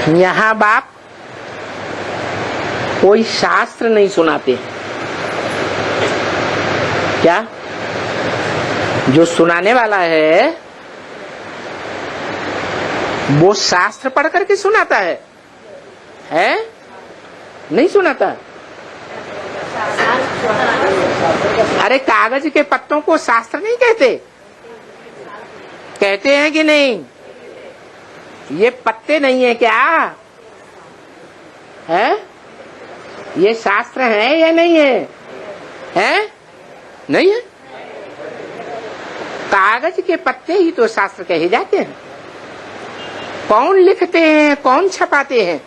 यहाँ बाप कोई शास्त्र नहीं सुनाते। क्या? जो सुनाने वाला है वो शास्त्र पढ़ करके सुनाता है? नहीं सुनाता। अरे कागज के पत्तों को शास्त्र नहीं कहते? कहते हैं कि नहीं? ये पत्ते नहीं है क्या? है? ये शास्त्र है या नहीं है? नहीं है। कागज के पत्ते ही तो शास्त्र कहे जाते हैं। कौन लिखते हैं, कौन छपाते हैं?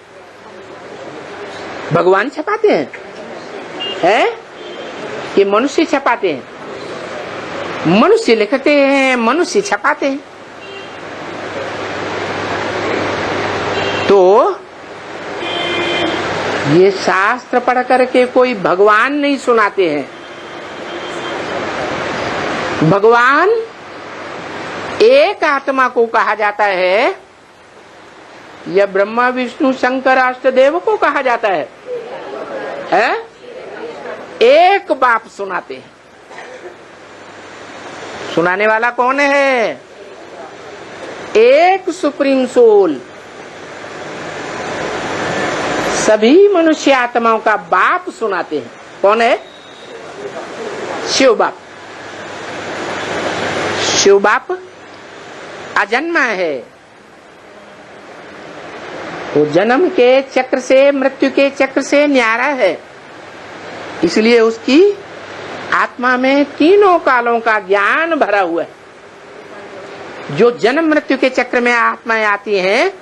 भगवान छपाते हैं कि मनुष्य छपाते हैं? मनुष्य लिखते हैं, मनुष्य छपाते हैं। तो ये शास्त्र पढ़ करके कोई भगवान नहीं सुनाते हैं। भगवान एक आत्मा को कहा जाता है या ब्रह्मा विष्णु शंकर अष्टदेव को कहा जाता है? एक बाप सुनाते हैं। सुनाने वाला कौन है? एक सुप्रीम सोल, सभी मनुष्य आत्माओं का बाप सुनाते हैं। कौन है? शिव बाप। शिव बाप अजन्मा है। वो जन्म के चक्र से, मृत्यु के चक्र से न्यारा है। इसलिए उसकी आत्मा में तीनों कालों का ज्ञान भरा हुआ है। जो जन्म मृत्यु के चक्र में आत्माएं आती हैं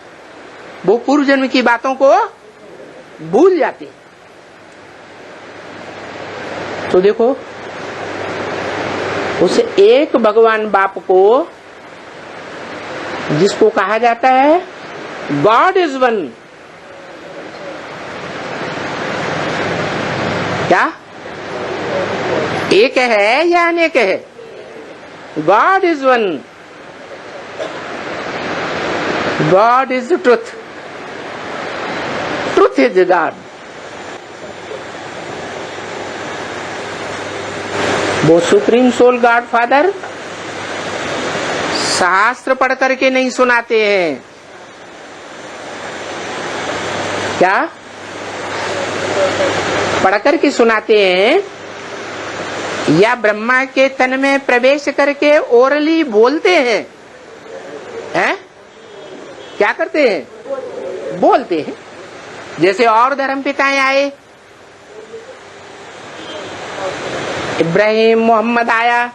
वो पूर्व जन्म की बातों को भूल जाती है। तो देखो, उस एक भगवान बाप को जिसको कहा जाता है गॉड इज वन। क्या? एक है या अनेक है? God is one. God is truth. Truth is God. वो सुप्रीम सोल गॉड फादर शास्त्र पढ़ करके नहीं सुनाते हैं। क्या? पढ़ करके सुनाते हैं या ब्रह्मा के तन में प्रवेश करके ओरली बोलते हैं? क्या करते हैं? बोलते हैं। जैसे और धर्म पिताएं आए, इब्राहिम मोहम्मद आया,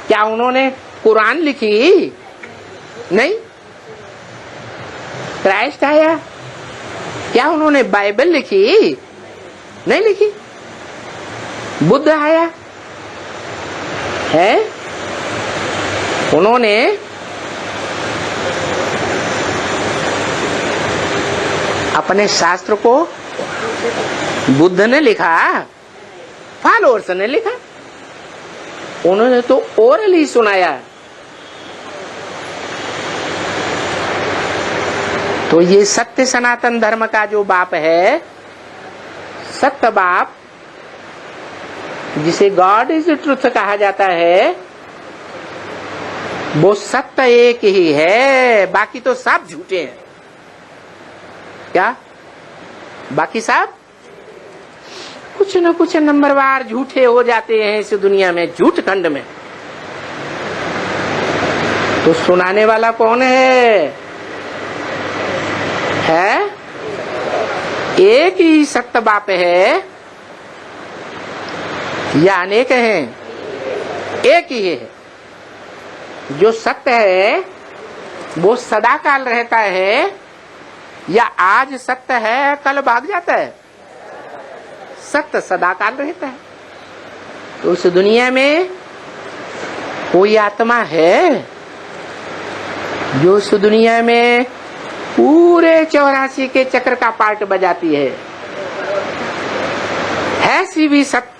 क्या उन्होंने कुरान लिखी? नहीं। क्राइस्ट आया, क्या उन्होंने बाइबल लिखी? नहीं लिखी। बुद्ध आया है, उन्होंने अपने शास्त्र को बुद्ध ने लिखा, फॉलोअर्स ने लिखा, उन्होंने तो ओरली सुनाया। तो ये सत्य सनातन धर्म का जो बाप है, सत्य बाप, जिसे गॉड इज ट्रुथ कहा जाता है, वो सत्य एक ही है, बाकी तो सब झूठे हैं। क्या? बाकी सब कुछ न कुछ नंबरवार झूठे हो जाते हैं इस दुनिया में, झूठ खंड में। तो सुनाने वाला कौन है? एक ही सत्य बाप है या अनेक हैं? एक ही है। जो सत्य है वो सदा काल रहता है या आज सत्य है कल भाग जाता है? सत्य सदा काल रहता है। तो उस दुनिया में कोई आत्मा है जो उस दुनिया में पूरे 84 के चक्र का पार्ट बजाती है सी भी सत्य,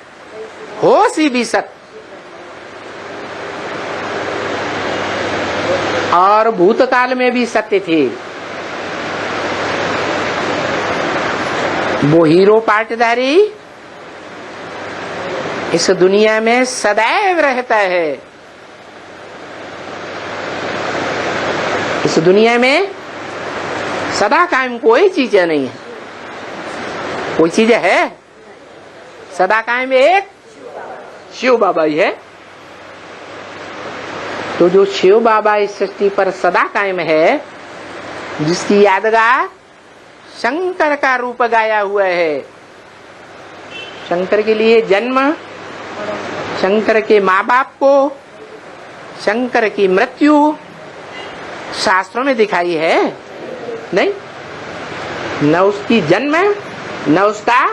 हो सी भी सत्य, और भूतकाल में भी सत्य थे वो हीरो पाटधारी इस दुनिया में सदैव रहता है। इस दुनिया में सदा कायम कोई चीज नहीं है। कोई चीज है सदा कायम एक शिव बाबा ही है। तो जो शिव बाबा इस सृष्टि पर सदा कायम है, जिसकी यादगार शंकर का रूप गाया हुआ है। शंकर के लिए जन्म, शंकर के माँ बाप को, शंकर की मृत्यु शास्त्रों में दिखाई है नहीं। न उसकी जन्म न उसका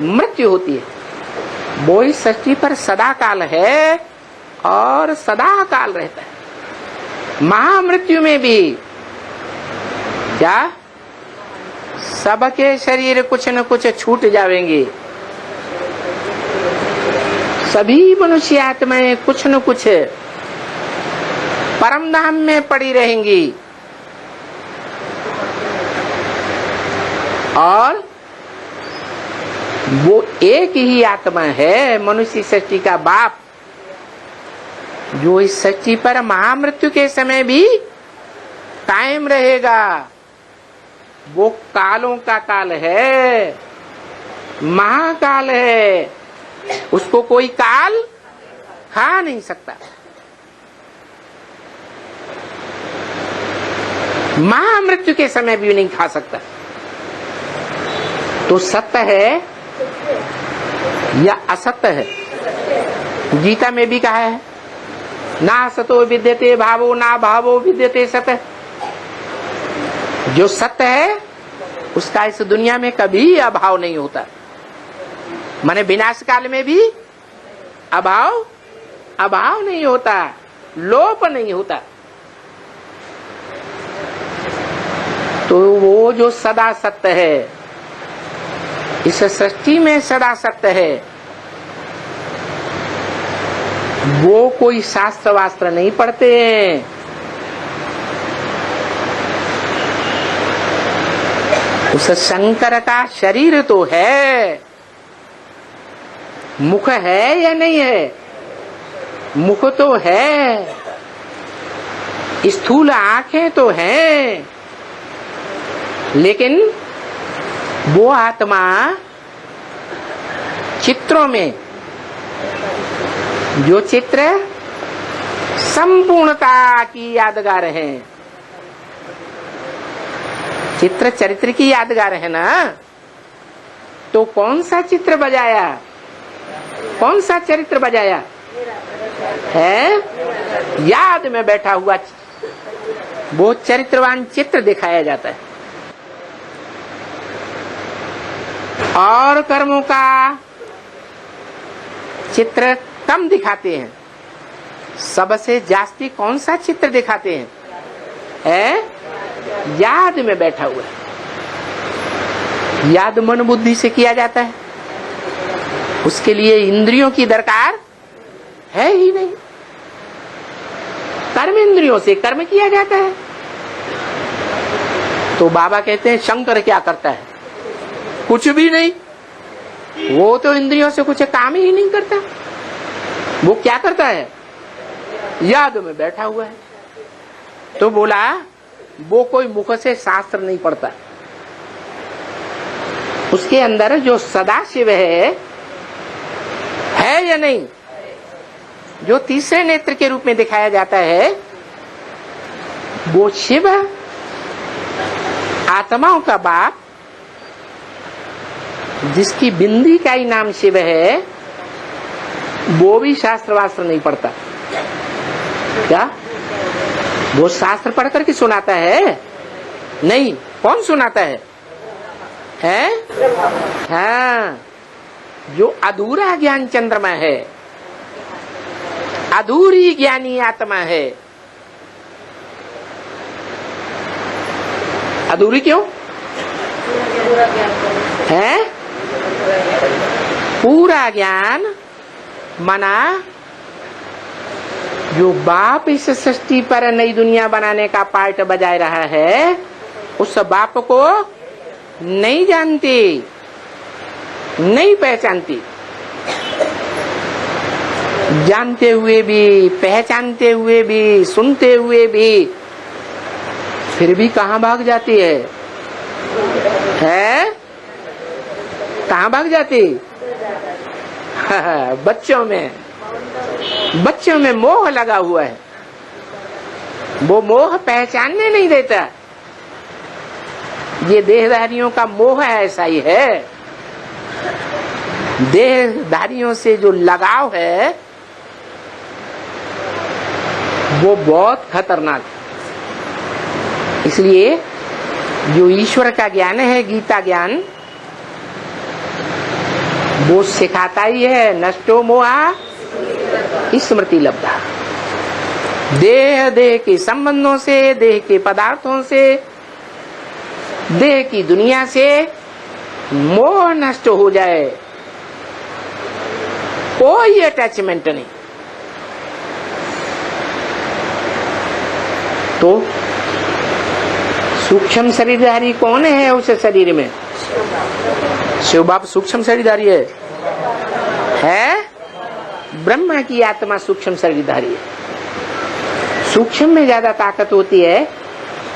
मृत्यु होती है। वो इस सृष्टि पर सदा काल है और सदा काल रहता है। महामृत्यु में भी क्या सबके शरीर कुछ न कुछ छूट जाएंगे। सभी मनुष्य आत्माएं कुछ न कुछ परम धाम में पड़ी रहेंगी। और वो एक ही आत्मा है, मनुष्य सृष्टि का बाप, जो इस सृष्टि पर महामृत्यु के समय भी कायम रहेगा। वो कालों का काल है, महाकाल है। उसको कोई काल खा नहीं सकता। महामृत्यु के समय भी नहीं खा सकता। तो सत्य है या असत्य है? गीता में भी कहा है, ना सतो विद्यते भावो ना भावो विद्यते सत्य। जो सत्य है उसका इस दुनिया में कभी अभाव नहीं होता। माने विनाश काल में भी अभाव नहीं होता, लोप नहीं होता। तो वो जो सदा सत्य है, इस सृष्टि में सदा सत्य है, वो कोई शास्त्र वास्त्र नहीं पढ़ते हैं। उस शंकर का शरीर तो है, मुख है या नहीं है? मुख तो है, स्थूल आंखें तो हैं, लेकिन वो आत्मा चित्रों में, जो चित्र संपूर्णता की यादगार है, चित्र चरित्र की यादगार है ना। तो कौन सा चित्र बजाया, कौन सा चरित्र बजाया है? याद में बैठा हुआ वो चरित्रवान चित्र दिखाया जाता है। और कर्मों का चित्र कम दिखाते हैं। सबसे जास्ती कौन सा चित्र दिखाते हैं? याद में बैठा हुआ है। याद मन बुद्धि से किया जाता है, उसके लिए इंद्रियों की दरकार है ही नहीं। कर्म इंद्रियों से कर्म किया जाता है। तो बाबा कहते हैं शंकर क्या करता है? कुछ भी नहीं। वो तो इंद्रियों से कुछ काम ही नहीं करता। वो क्या करता है? याद में बैठा हुआ है। तो बोला वो कोई मुख से शास्त्र नहीं पढ़ता। उसके अंदर जो सदाशिव है या नहीं? जो तीसरे नेत्र के रूप में दिखाया जाता है, वो शिव आत्माओं का बाप, जिसकी बिंदी का ही नाम शिव है, वो भी शास्त्र वास्त्र नहीं पढ़ता। क्या वो शास्त्र पढ़ करके सुनाता है? नहीं। कौन सुनाता है? हाँ, जो अधूरा ज्ञान चंद्रमा है, अधूरी ज्ञानी आत्मा है। अधूरी क्यों है? पूरा ज्ञान मना जो बाप इस सृष्टि पर नई दुनिया बनाने का पार्ट बजा रहा है, उस बाप को नहीं जानती। नहीं पहचानती। जानते हुए भी, पहचानते हुए भी, सुनते हुए भी, फिर भी कहाँ भाग जाती है? कहाँ भाग जाती? बच्चों में मोह लगा हुआ है। वो मोह पहचानने नहीं देता। ये देहधारियों का मोह ऐसा ही है। देहधारियों से जो लगाव है वो बहुत खतरनाक है। इसलिए जो ईश्वर का ज्ञान है, गीता ज्ञान, वो सिखाता ही है नष्टो मोहा स्मृति लब्धा। देह के संबंधों से, देह के पदार्थों से, देह की दुनिया से मोह नष्ट हो जाए, कोई अटैचमेंट नहीं। तो सूक्ष्म शरीरधारी कौन है उस शरीर में? शिव बाप सूक्ष्म शरीरधारी है। ब्रह्मा की आत्मा सूक्ष्म शरीरधारी है। सूक्ष्म में ज्यादा ताकत होती है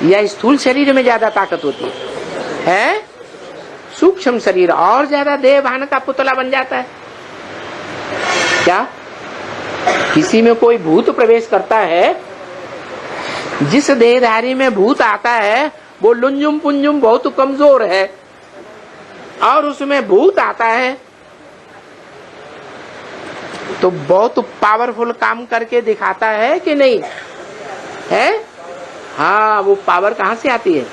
या स्थूल शरीर में ज्यादा ताकत होती है? सूक्ष्म शरीर और ज्यादा देह भान का पुतला बन जाता है। क्या किसी में कोई भूत प्रवेश करता है? जिस देहधारी में भूत आता है वो लुंजुम पुंजुम बहुत कमजोर है, और उसमें भूत आता है तो बहुत पावरफुल काम करके दिखाता है कि नहीं है? हाँ, वो पावर कहाँ से आती है?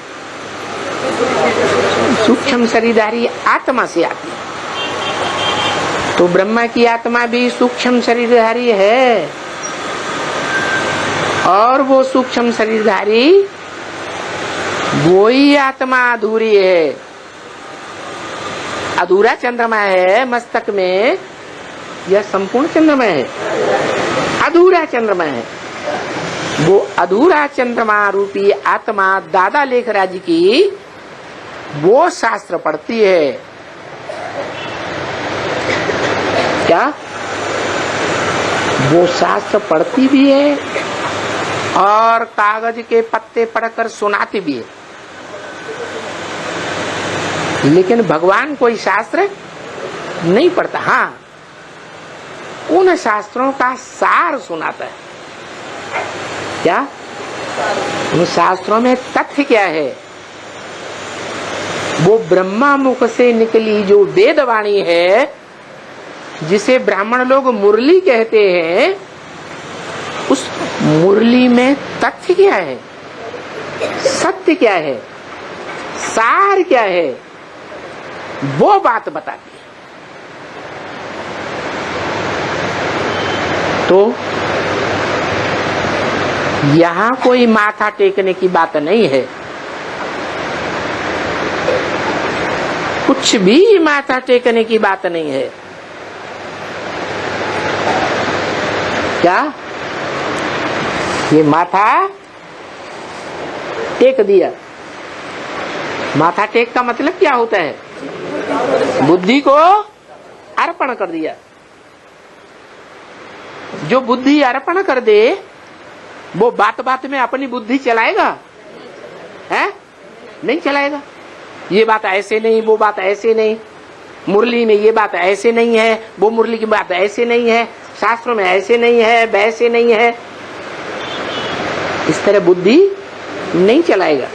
सूक्ष्म शरीरधारी आत्मा से आती है। तो ब्रह्मा की आत्मा भी सूक्ष्म शरीरधारी है, और वो सूक्ष्म शरीरधारी वही आत्मा अधूरी है। अधूरा चंद्रमा है मस्तक में या संपूर्ण चंद्रमा है? अधूरा चंद्रमा है। वो अधूरा चंद्रमा रूपी आत्मा दादा लेखराज की वो शास्त्र पढ़ती है। क्या वो शास्त्र पढ़ती भी है और कागज के पत्ते पढ़कर सुनाती भी है। लेकिन भगवान कोई शास्त्र नहीं पढ़ता। हाँ, उन शास्त्रों का सार सुनाता है। क्या उन शास्त्रों में तथ्य क्या है? वो ब्रह्मा मुख से निकली जो वेदवाणी है, जिसे ब्राह्मण लोग मुरली कहते हैं, उस मुरली में तथ्य क्या है, सत्य क्या है, सार क्या है, वो बात बताती है। तो यहां कोई माथा टेकने की बात नहीं है। कुछ भी माथा टेकने की बात नहीं है। क्या ये माथा टेक दिया? माथा टेक का मतलब क्या होता है? बुद्धि को अर्पण कर दिया। जो बुद्धि अर्पण कर दे वो बात बात में अपनी बुद्धि चलाएगा? है? नहीं चलाएगा। ये बात ऐसे नहीं, वो बात ऐसे नहीं, मुरली में ये बात ऐसे नहीं है, वो मुरली की बात ऐसे नहीं है, शास्त्रों में ऐसे नहीं है, वैसे नहीं है। इस तरह बुद्धि नहीं चलाएगा।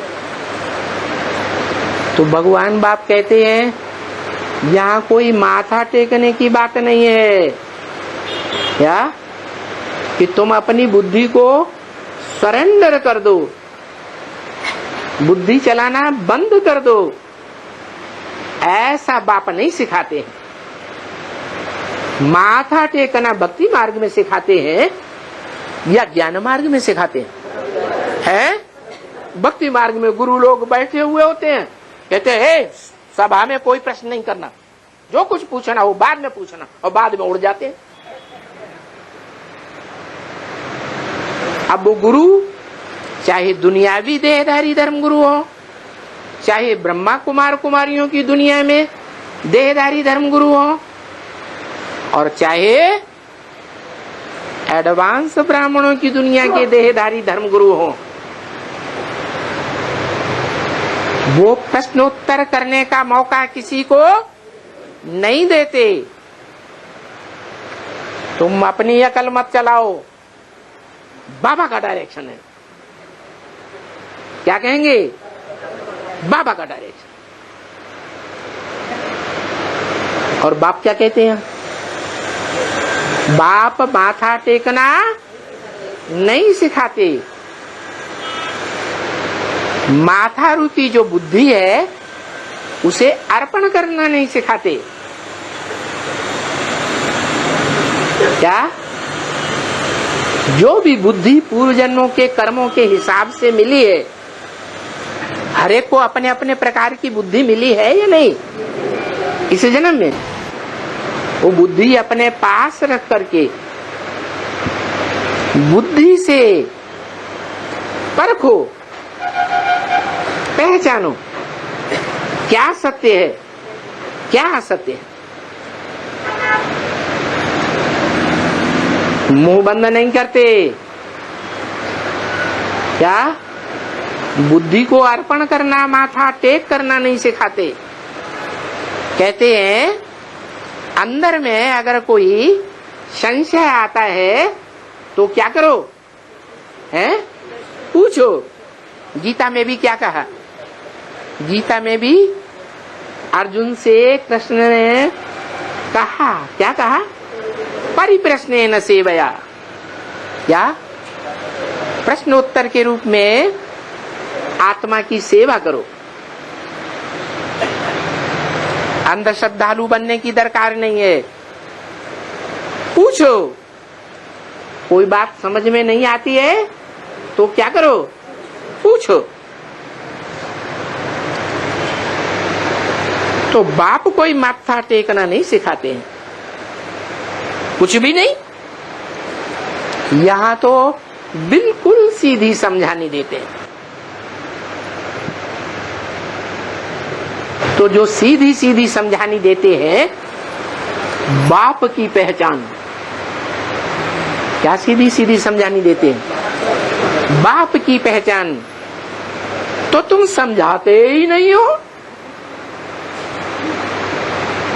तो भगवान बाप कहते हैं यहाँ कोई माथा टेकने की बात नहीं है। क्या कि तुम अपनी बुद्धि को सरेंडर कर दो, बुद्धि चलाना बंद कर दो, ऐसा बाप नहीं सिखाते हैं। माथा टेकना भक्ति मार्ग में सिखाते हैं या ज्ञान मार्ग में सिखाते हैं? भक्ति मार्ग में गुरु लोग बैठे हुए होते हैं, कहते हैं सभा में कोई प्रश्न नहीं करना, जो कुछ पूछना हो बाद में पूछना, और बाद में उड़ जाते हैं। अब वो गुरु चाहे दुनियावी देहधारी धर्म गुरु हो, चाहे ब्रह्मा कुमार कुमारियों की दुनिया में देहधारी धर्मगुरु हो और चाहे एडवांस ब्राह्मणों की दुनिया के देहधारी धर्मगुरु हो, वो प्रश्नोत्तर करने का मौका किसी को नहीं देते। तुम अपनी अकल मत चलाओ, बाबा का डायरेक्शन है। क्या कहेंगे? बाबा का डायरेक्शन। और बाप क्या कहते हैं? बाप माथा टेकना नहीं सिखाते, माथा रूपी जो बुद्धि है उसे अर्पण करना नहीं सिखाते। क्या? जो भी बुद्धि पूर्व जन्मों के कर्मों के हिसाब से मिली है, हर एक को अपने अपने प्रकार की बुद्धि मिली है या नहीं? इस जन्म में वो बुद्धि अपने पास रख करके बुद्धि से परखो, पहचानो क्या सत्य है, क्या असत्य है। मुंह बंद नहीं करते। क्या? बुद्धि को अर्पण करना, माथा टेक करना नहीं सिखाते। कहते हैं अंदर में अगर कोई संशय आता है तो क्या करो? हैं? पूछो। गीता में भी क्या कहा? गीता में भी अर्जुन से कृष्ण ने कहा, क्या कहा? परिप्रश्नेन सेवया। क्या? प्रश्नोत्तर के रूप में आत्मा की सेवा करो। अंधश्रद्धालु बनने की दरकार नहीं है। पूछो। कोई बात समझ में नहीं आती है तो क्या करो? पूछो। तो बाप कोई माथा टेकना नहीं सिखाते हैं, कुछ भी नहीं। यहां तो बिल्कुल सीधी समझानी देते हैं। तो जो सीधी सीधी समझानी देते हैं, बाप की पहचान। क्या सीधी सीधी समझानी देते हैं? बाप की पहचान। तो तुम समझाते ही नहीं हो।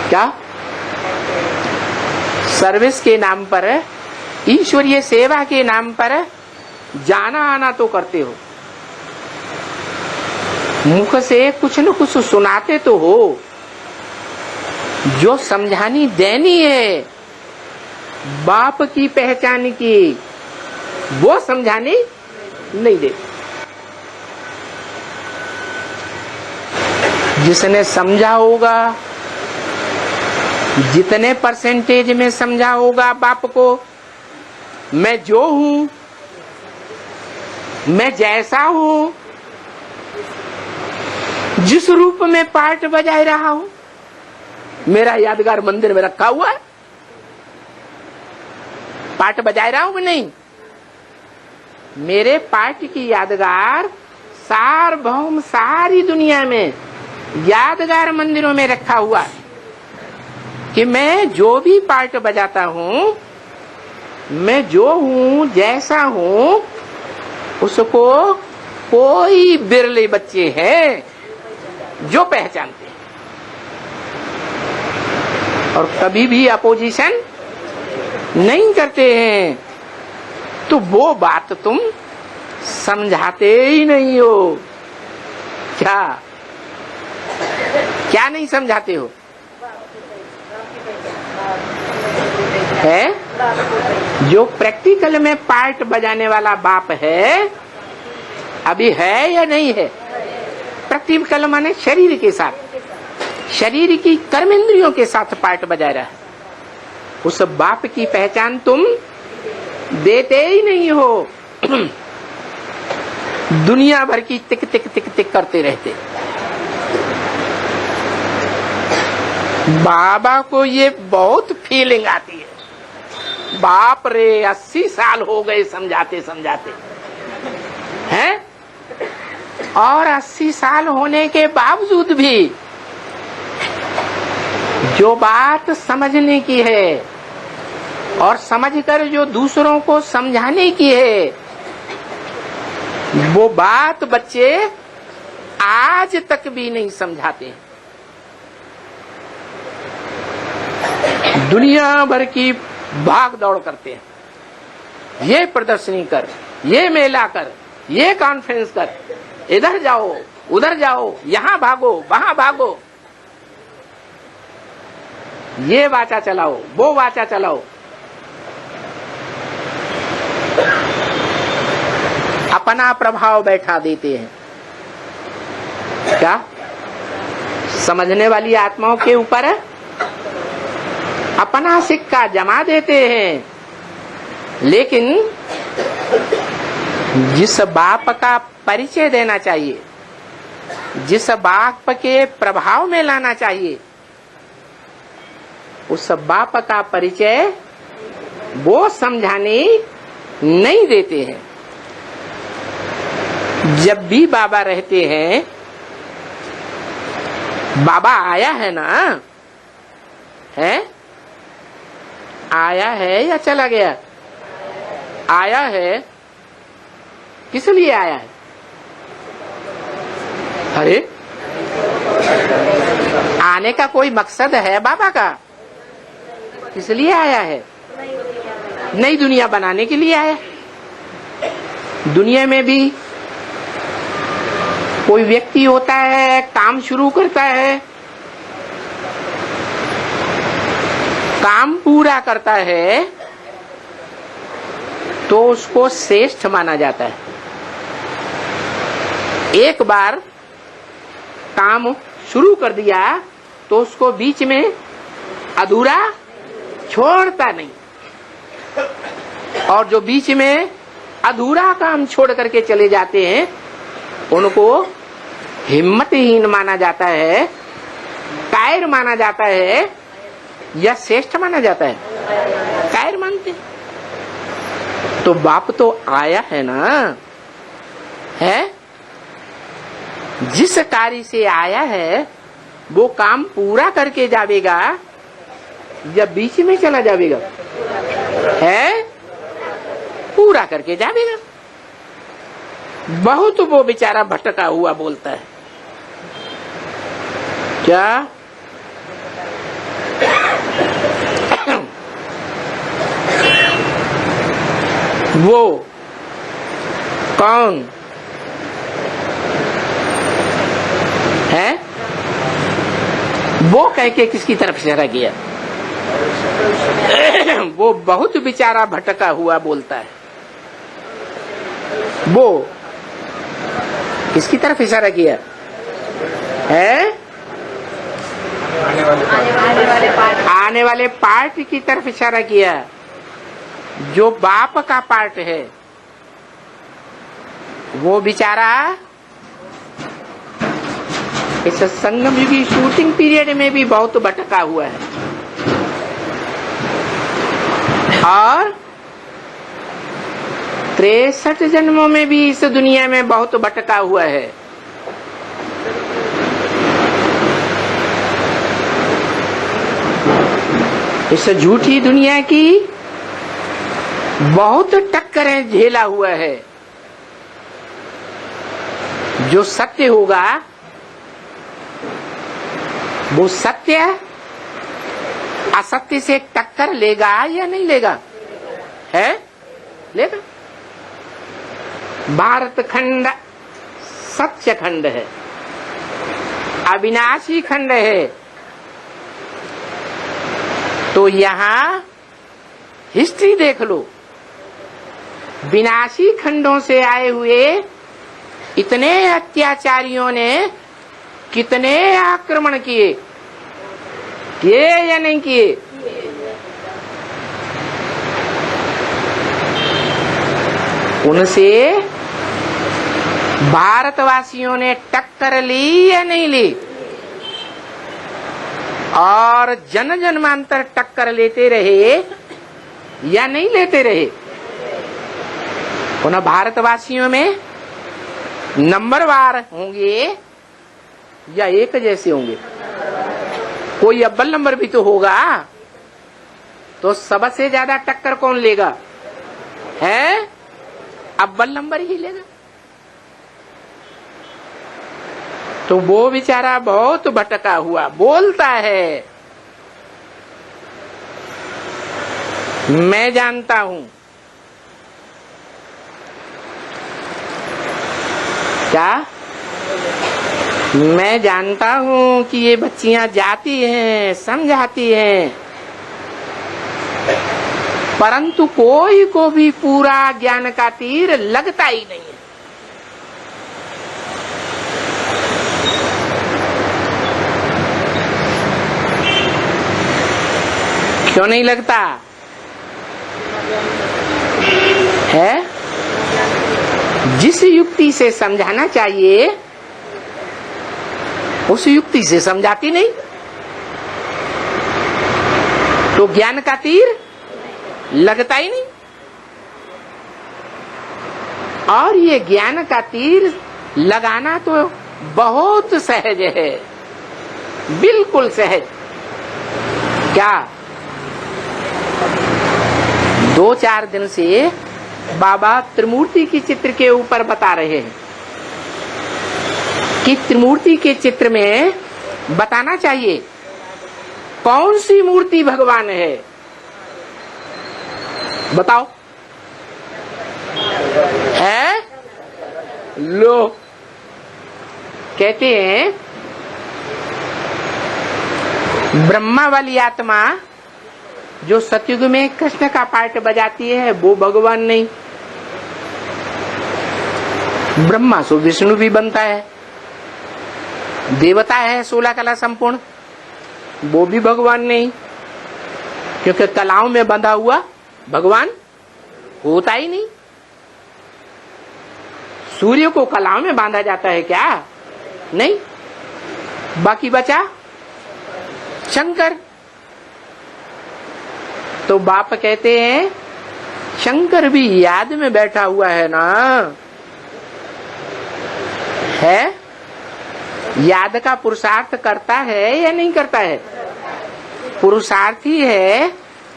क्या? सर्विस के नाम पर, ईश्वरीय सेवा के नाम पर जाना आना तो करते हो, मुख से कुछ न कुछ सुनाते तो हो। जो समझानी देनी है बाप की पहचान की, वो समझानी नहीं देते। जिसने समझा होगा, जितने परसेंटेज में समझा होगा बाप को, मैं जो हूं, मैं जैसा हूं, जिस रूप में पार्ट बजा रहा हूं, मेरा यादगार मंदिर में रखा हुआ है, पार्ट बजा रहा हूं कि नहीं? मेरे पार्ट की यादगार सार्वभौम सारी दुनिया में यादगार मंदिरों में रखा हुआ है कि मैं जो भी पार्ट बजाता हूं, मैं जो हूं, जैसा हूं, उसको कोई बिरले बच्चे हैं जो पहचानते हैं और कभी भी अपोजिशन नहीं करते हैं। तो वो बात तुम समझाते ही नहीं हो। क्या? क्या नहीं समझाते हो? है जो प्रैक्टिकल में पार्ट बजाने वाला बाप है, अभी है या नहीं है? प्रैक्टिकल माने शरीर के साथ, शरीर की कर्मेंद्रियों के साथ पार्ट बजा रहा है। उस बाप की पहचान तुम देते ही नहीं हो। दुनिया भर की टिक टिक टिक टिक करते रहते। बाबा को ये बहुत फीलिंग आती है, बाप रे 80 साल हो गए समझाते समझाते हैं, और 80 साल होने के बावजूद भी जो बात समझने की है और समझकर जो दूसरों को समझाने की है, वो बात बच्चे आज तक भी नहीं समझाते हैं। दुनिया भर की भाग दौड़ करते हैं, ये प्रदर्शनी कर, ये मेला कर, ये कॉन्फ्रेंस कर, इधर जाओ उधर जाओ, यहाँ भागो वहां भागो, ये वाचा चलाओ वो वाचा चलाओ। अपना प्रभाव बैठा देते हैं। क्या समझने वाली आत्माओं के ऊपर अपना सिक्का जमा देते हैं, लेकिन जिस बाप का परिचय देना चाहिए, जिस बाप के प्रभाव में लाना चाहिए, उस बाप का परिचय वो समझाने नहीं देते हैं। जब भी बाबा रहते हैं, बाबा आया है ना, है आया है या चला गया? आया है। किस लिए आया है? अरे आने का कोई मकसद है बाबा का? किस लिए आया है? नई दुनिया बनाने के लिए आया। दुनिया में भी कोई व्यक्ति होता है, काम शुरू करता है, काम पूरा करता है तो उसको श्रेष्ठ माना जाता है। एक बार काम शुरू कर दिया तो उसको बीच में अधूरा छोड़ता नहीं, और जो बीच में अधूरा काम छोड़ करके चले जाते हैं उनको हिम्मतहीन माना जाता है, कायर माना जाता है या श्रेष्ठ माना जाता है? कायर मानते। तो बाप तो आया है ना, है जिस कार्य से आया है वो काम पूरा करके जावेगा या बीच में चला जावेगा? है पूरा करके जावेगा। बहुत वो बेचारा भटका हुआ बोलता है। क्या वो कौन है? वो कह के किसकी तरफ इशारा किया? वो बहुत बेचारा भटका हुआ बोलता है। वो किसकी तरफ इशारा किया है? आने वाले पार्ट की तरफ इशारा किया, जो बाप का पार्ट है। वो बेचारा इस संगम युगी शूटिंग पीरियड में भी बहुत भटका हुआ है, और 63 जन्मों में भी इस दुनिया में बहुत भटका हुआ है। इस झूठी दुनिया की बहुत टक्करें झेला हुआ है। जो सत्य होगा वो सत्य असत्य से टक्कर लेगा या नहीं लेगा? है लेगा। भारत खंड सत्य खंड है, अविनाशी खंड है। तो यहाँ हिस्ट्री देख लो, विनाशी खंडों से आए हुए इतने अत्याचारियों ने कितने आक्रमण किए, किए या नहीं किए? उनसे भारतवासियों ने टक्कर ली या नहीं ली? और जन जन्मांतर टक्कर लेते रहे या नहीं लेते रहे? उन भारतवासियों में नंबरवार होंगे या एक जैसे होंगे? कोई अव्वल नंबर भी तो होगा। तो सबसे ज्यादा टक्कर कौन लेगा? है अव्वल नंबर ही लेगा। तो वो बेचारा बहुत भटका हुआ बोलता है, मैं जानता हूं। क्या? मैं जानता हूं कि ये बच्चियां जाती हैं, समझाती हैं, परंतु कोई को भी पूरा ज्ञान का तीर लगता ही नहीं है। क्यों नहीं लगता है? जिस युक्ति से समझाना चाहिए उस युक्ति से समझाती नहीं, तो ज्ञान का तीर लगता ही नहीं। और ये ज्ञान का तीर लगाना तो बहुत सहज है, बिल्कुल सहज। क्या 2-4 दिन से बाबा त्रिमूर्ति की चित्र के ऊपर बता रहे हैं कि त्रिमूर्ति के चित्र में बताना चाहिए कौन सी मूर्ति भगवान है। बताओ। है? लो, कहते हैं ब्रह्मा वाली आत्मा जो सतयुग में कृष्ण का पार्ट बजाती है वो भगवान नहीं। ब्रह्मा सो विष्णु भी बनता है, देवता है 16 कला संपूर्ण, वो भी भगवान नहीं, क्योंकि कलाओं में बंधा हुआ भगवान होता ही नहीं। सूर्य को कलाओं में बांधा जाता है क्या? नहीं। बाकी बचा शंकर। तो बाप कहते हैं शंकर भी याद में बैठा हुआ है ना। है? याद का पुरुषार्थ करता है या नहीं करता है? पुरुषार्थी है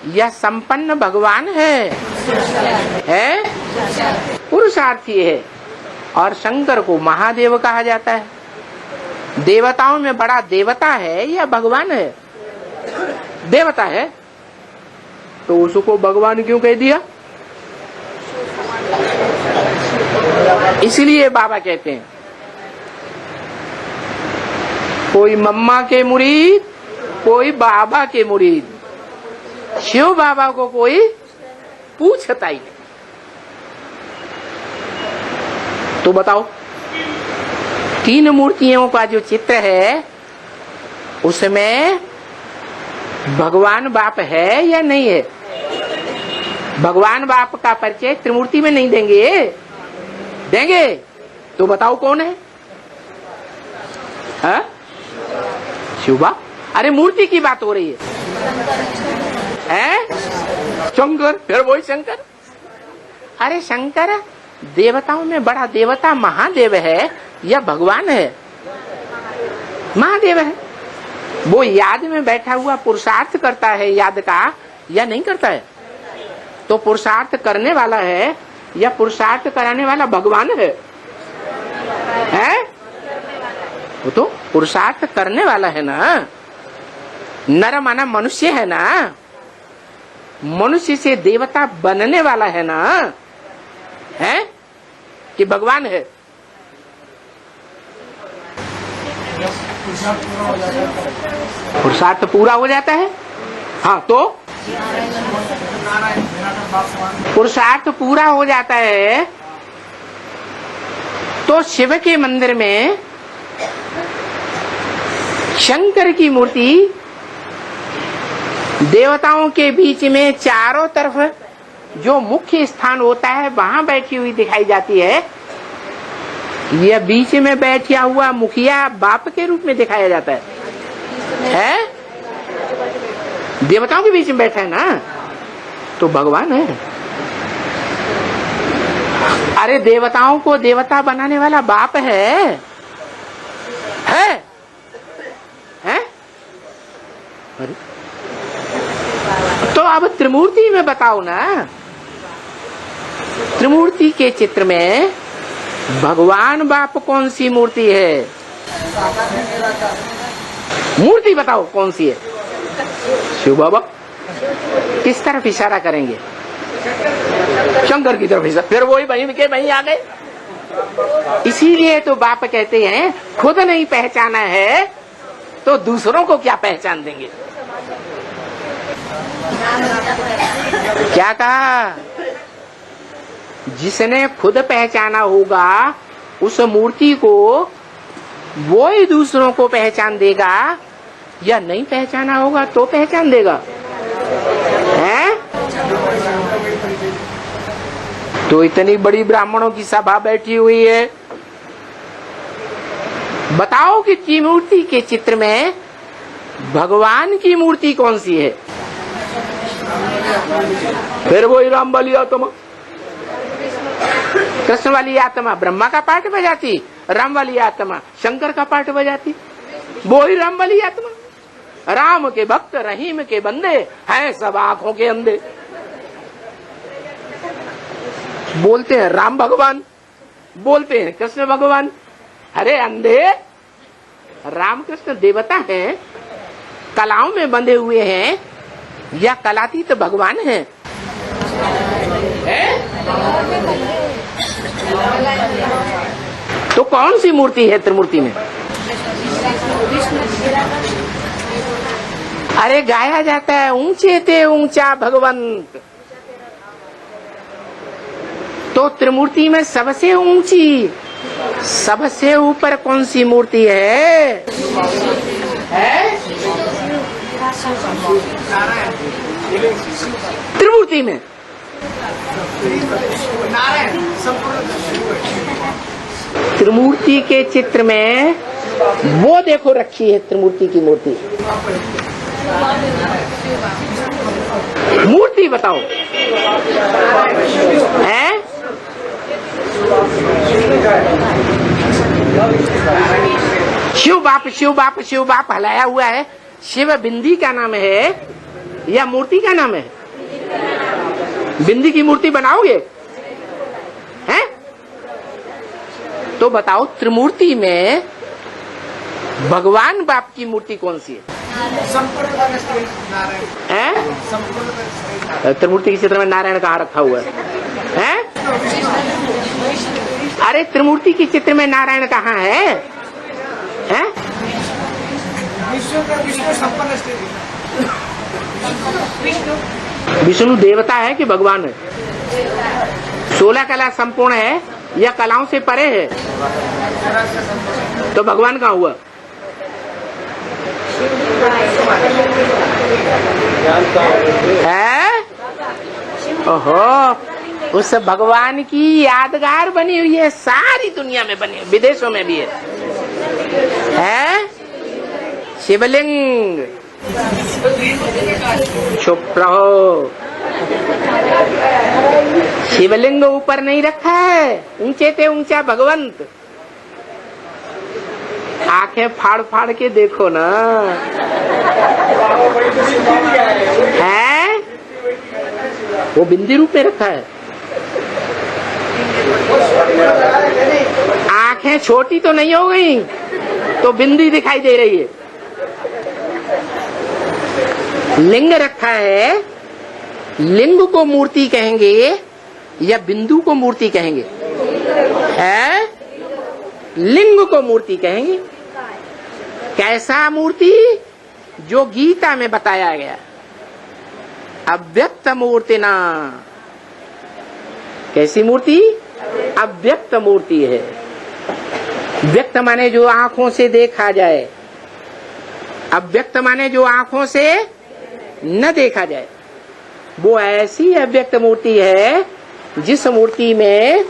या संपन्न भगवान है? है? पुरुषार्थी है। और शंकर को महादेव कहा जाता है। देवताओं में बड़ा देवता है या भगवान है? देवता है, तो उसको भगवान क्यों कह दिया? इसलिए बाबा कहते हैं कोई मम्मा के मुरीद, कोई बाबा के मुरीद, शिव बाबा को कोई पूछता ही नहीं। तो बताओ, 3 मूर्तियों का जो चित्र है उसमें भगवान बाप है या नहीं है? भगवान बाप का परिचय त्रिमूर्ति में नहीं देंगे? देंगे। तो बताओ कौन है? हा? शिव बाप। अरे मूर्ति की बात हो रही है? शंकर, फिर वही शंकर। अरे शंकर देवताओं में बड़ा देवता महादेव है या भगवान है? महादेव है। वो याद में बैठा हुआ पुरुषार्थ करता है याद का या नहीं करता है? तो पुरुषार्थ करने वाला है या पुरुषार्थ कराने वाला भगवान है? है? वो तो पुरुषार्थ करने वाला है ना। नर माना मनुष्य है ना, मनुष्य से देवता बनने वाला है ना। है कि भगवान है? पुरुषार्थ पूरा हो जाता है। हाँ, तो पुरुषार्थ पूरा हो जाता है तो शिव के मंदिर में शंकर की मूर्ति देवताओं के बीच में चारों तरफ जो मुख्य स्थान होता है वहां बैठी हुई दिखाई जाती है। यह बीच में बैठा हुआ मुखिया बाप के रूप में दिखाया जाता है? देवताओं के बीच में बैठा है ना, तो भगवान है। अरे देवताओं को देवता बनाने वाला बाप है? अरे तो अब त्रिमूर्ति में बताओ ना, त्रिमूर्ति के चित्र में भगवान बाप कौन सी मूर्ति है? मूर्ति बताओ कौन सी है? शिव बाबा। किस तरफ इशारा करेंगे? शंकर की तरफ इशारा। फिर वही वहीं के वहीं आ गए। इसीलिए तो बाप कहते हैं खुद नहीं पहचाना है तो दूसरों को क्या पहचान देंगे। क्या कहा? जिसने खुद पहचाना होगा उस मूर्ति को वो ही दूसरों को पहचान देगा, या नहीं पहचाना होगा तो पहचान देगा है? तो इतनी बड़ी ब्राह्मणों की सभा बैठी हुई है, बताओ कि त्रिमूर्ति के चित्र में भगवान की मूर्ति कौन सी है? फिर वही राम वाली आत्मा, कृष्ण वाली आत्मा ब्रह्मा का पार्ट बजाती, राम वाली आत्मा शंकर का पार्ट बजाती। वो ही राम वाली आत्मा। राम के भक्त रहीम के बंदे हैं सब आंखों के अंधे। बोलते हैं राम भगवान, बोलते हैं कृष्ण भगवान। अरे अंधे, राम कृष्ण देवता हैं, कलाओं में बंधे हुए हैं, या कलातीत भगवान हैं? तो कौन सी मूर्ति है त्रिमूर्ति में? अरे गाया जाता है ऊंचे ते ऊंचा भगवंत। तो त्रिमूर्ति में सबसे ऊंची, सबसे ऊपर कौन सी मूर्ति है? त्रिमूर्ति में त्रिमूर्ति के चित्र में वो देखो रखी है त्रिमूर्ति की मूर्ति। मूर्ति बताओ है? शिव बाप शिव बाप शिव बाप हलाया हुआ है। शिव बिंदी का नाम है या मूर्ति का नाम है? बिंदी की मूर्ति बनाओगे हैं? तो बताओ त्रिमूर्ति में भगवान बाप की मूर्ति कौन सी है? त्रिमूर्ति के चित्र में नारायण कहाँ रखा हुआ है? अरे त्रिमूर्ति के चित्र में नारायण कहाँ है? विष्णु देवता है कि भगवान है? 16 कला संपूर्ण है या कलाओं से परे है? तो भगवान कहाँ हुआ? है? ओहो, उस भगवान की यादगार बनी हुई है, सारी दुनिया में बनी है, विदेशों में भी है? शिवलिंग। चुप रहो, शिवलिंग ऊपर नहीं रखा है, ऊंचे ते ऊंचा भगवंत। आंखें फाड़ फाड़ के देखो ना, है? वो बिंदी रूप में रखा है। आंखें छोटी तो नहीं हो गई तो बिंदी दिखाई दे रही है। लिंग रखा है, लिंग को मूर्ति कहेंगे या बिंदु को मूर्ति कहेंगे? है? लिंग को मूर्ति कहेंगे। कैसा मूर्ति? जो गीता में बताया गया, अव्यक्त मूर्ति ना। कैसी मूर्ति? अव्यक्त मूर्ति है। व्यक्त माने जो आंखों से देखा जाए, अव्यक्त माने जो आंखों से न देखा जाए। वो ऐसी अव्यक्त मूर्ति है जिस मूर्ति में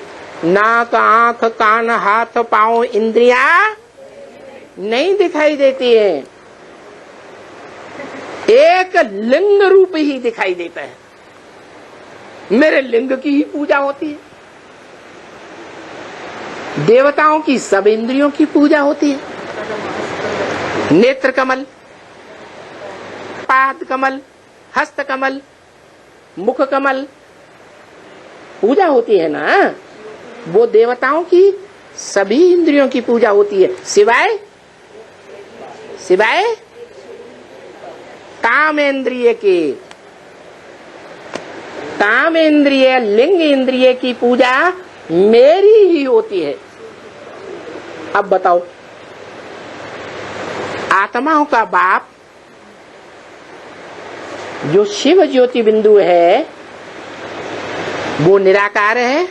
नाक, आंख, कान, हाथ, पांव, इंद्रियां नहीं दिखाई देती है। एक लिंग रूप ही दिखाई देता है। मेरे लिंग की ही पूजा होती है। देवताओं की सब इंद्रियों की पूजा होती है। नेत्र कमल, पाद कमल, हस्त कमल, मुख कमल पूजा होती है ना, वो देवताओं की सभी इंद्रियों की पूजा होती है, सिवाय सिवाय कामेंद्रिय के। कामेंद्रिय लिंग इंद्रिय की पूजा मेरी ही होती है। अब बताओ, आत्माओं का बाप जो शिव ज्योति बिंदु है वो निराकार है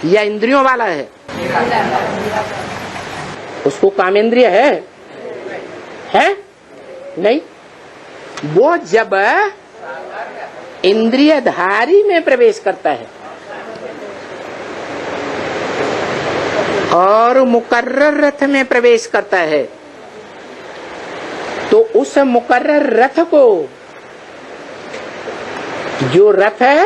या इंद्रियों वाला है? उसको कामेंद्रिय है नहीं। वो जब इंद्रियधारी में प्रवेश करता है और मुकर्रर रथ में प्रवेश करता है, तो उस मुकर्रर रथ को, जो रथ है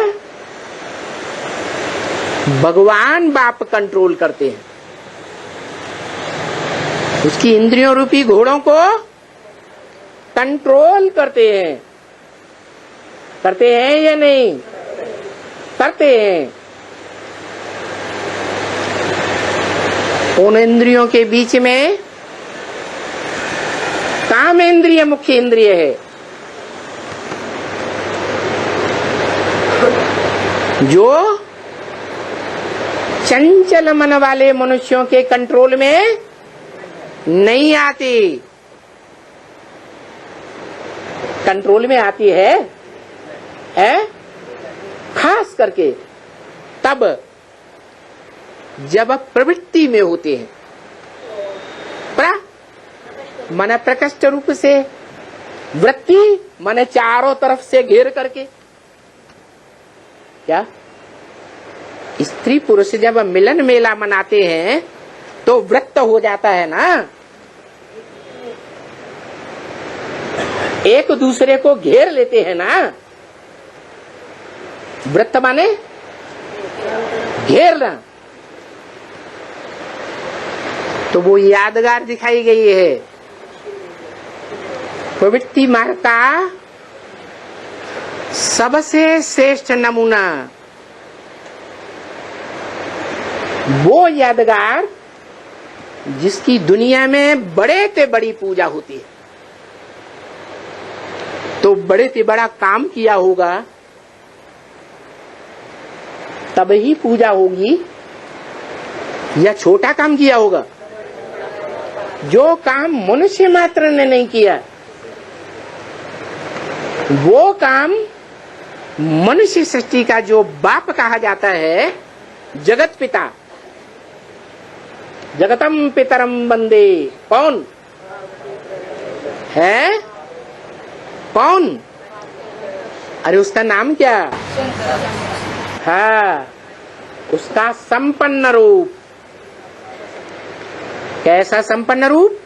भगवान बाप कंट्रोल करते हैं, उसकी इंद्रियों रूपी घोड़ों को कंट्रोल करते हैं या नहीं करते हैं? उन इंद्रियों के बीच में काम इंद्रिय मुख्य इंद्रिय है, जो चंचल मन वाले मनुष्यों के कंट्रोल में नहीं आती। कंट्रोल में आती है खास करके तब जब प्रवृत्ति में होते हैं, मन प्रकृष्ट रूप से, वृत्ति मन चारों तरफ से घेर करके। क्या स्त्री पुरुष जब मिलन मेला मनाते हैं तो व्रत हो जाता है ना, एक दूसरे को घेर लेते हैं ना। व्रत माने घेरना। तो वो यादगार दिखाई गई है। प्रवृत्ति मार्ग का सबसे श्रेष्ठ नमूना वो यादगार जिसकी दुनिया में बड़े से बड़ी पूजा होती है। तो बड़े से बड़ा काम किया होगा तब ही पूजा होगी, या छोटा काम किया होगा? जो काम मनुष्य मात्र ने नहीं किया, वो काम मनुष्य सृष्टि का जो बाप कहा जाता है, जगत पिता, जगतम पितरम वंदे, कौन है? कौन? अरे उसका नाम क्या? हाँ, उसका संपन्न रूप। कैसा संपन्न रूप?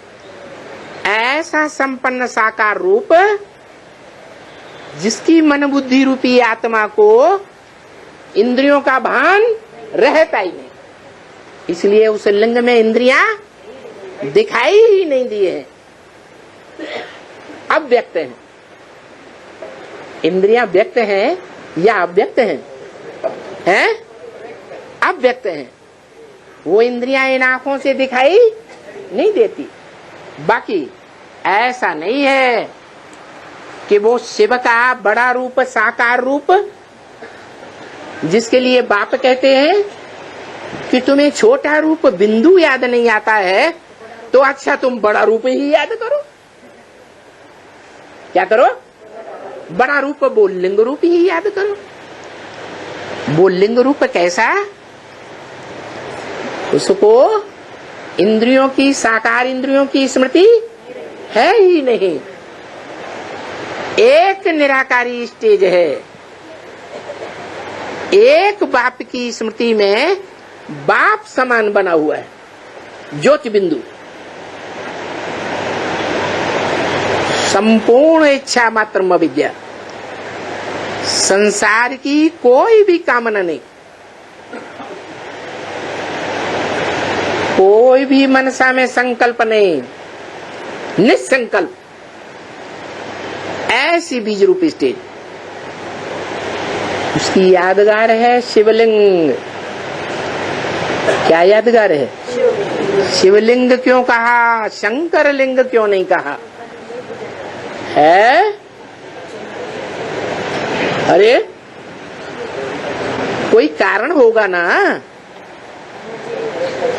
ऐसा संपन्न साकार रूप जिसकी मन बुद्धि रूपी आत्मा को इंद्रियों का भान रहता ही नहीं, इसलिए उस लिंग में इंद्रियां दिखाई ही नहीं दिए हैं, अव्यक्त हैं। इंद्रियां व्यक्त हैं या अव्यक्त हैं? अव्यक्त हैं। वो इंद्रियां इन आंखों से दिखाई नहीं देती। बाकी ऐसा नहीं है कि वो शिव का बड़ा रूप, साकार रूप, जिसके लिए बाप कहते हैं कि तुम्हें छोटा रूप बिंदु याद नहीं आता है, तो अच्छा तुम बड़ा रूप ही याद करो। क्या करो? बड़ा रूप, वो लिंग रूप ही याद करो। वो लिंग रूप कैसा? उसको इंद्रियों की, साकार इंद्रियों की स्मृति है ही नहीं। एक निराकारी स्टेज है, एक बाप की स्मृति में बाप समान बना हुआ है, ज्योति बिंदु। संपूर्ण इच्छा मात्र विद्या, संसार की कोई भी कामना नहीं, कोई भी मनसा में संकल्प नहीं, निसंकल्प ऐसी बीज रूपी स्टेज। उसकी यादगार है शिवलिंग। क्या यादगार है? शिवलिंग क्यों कहा, शंकर लिंग क्यों नहीं कहा है? अरे कोई कारण होगा ना।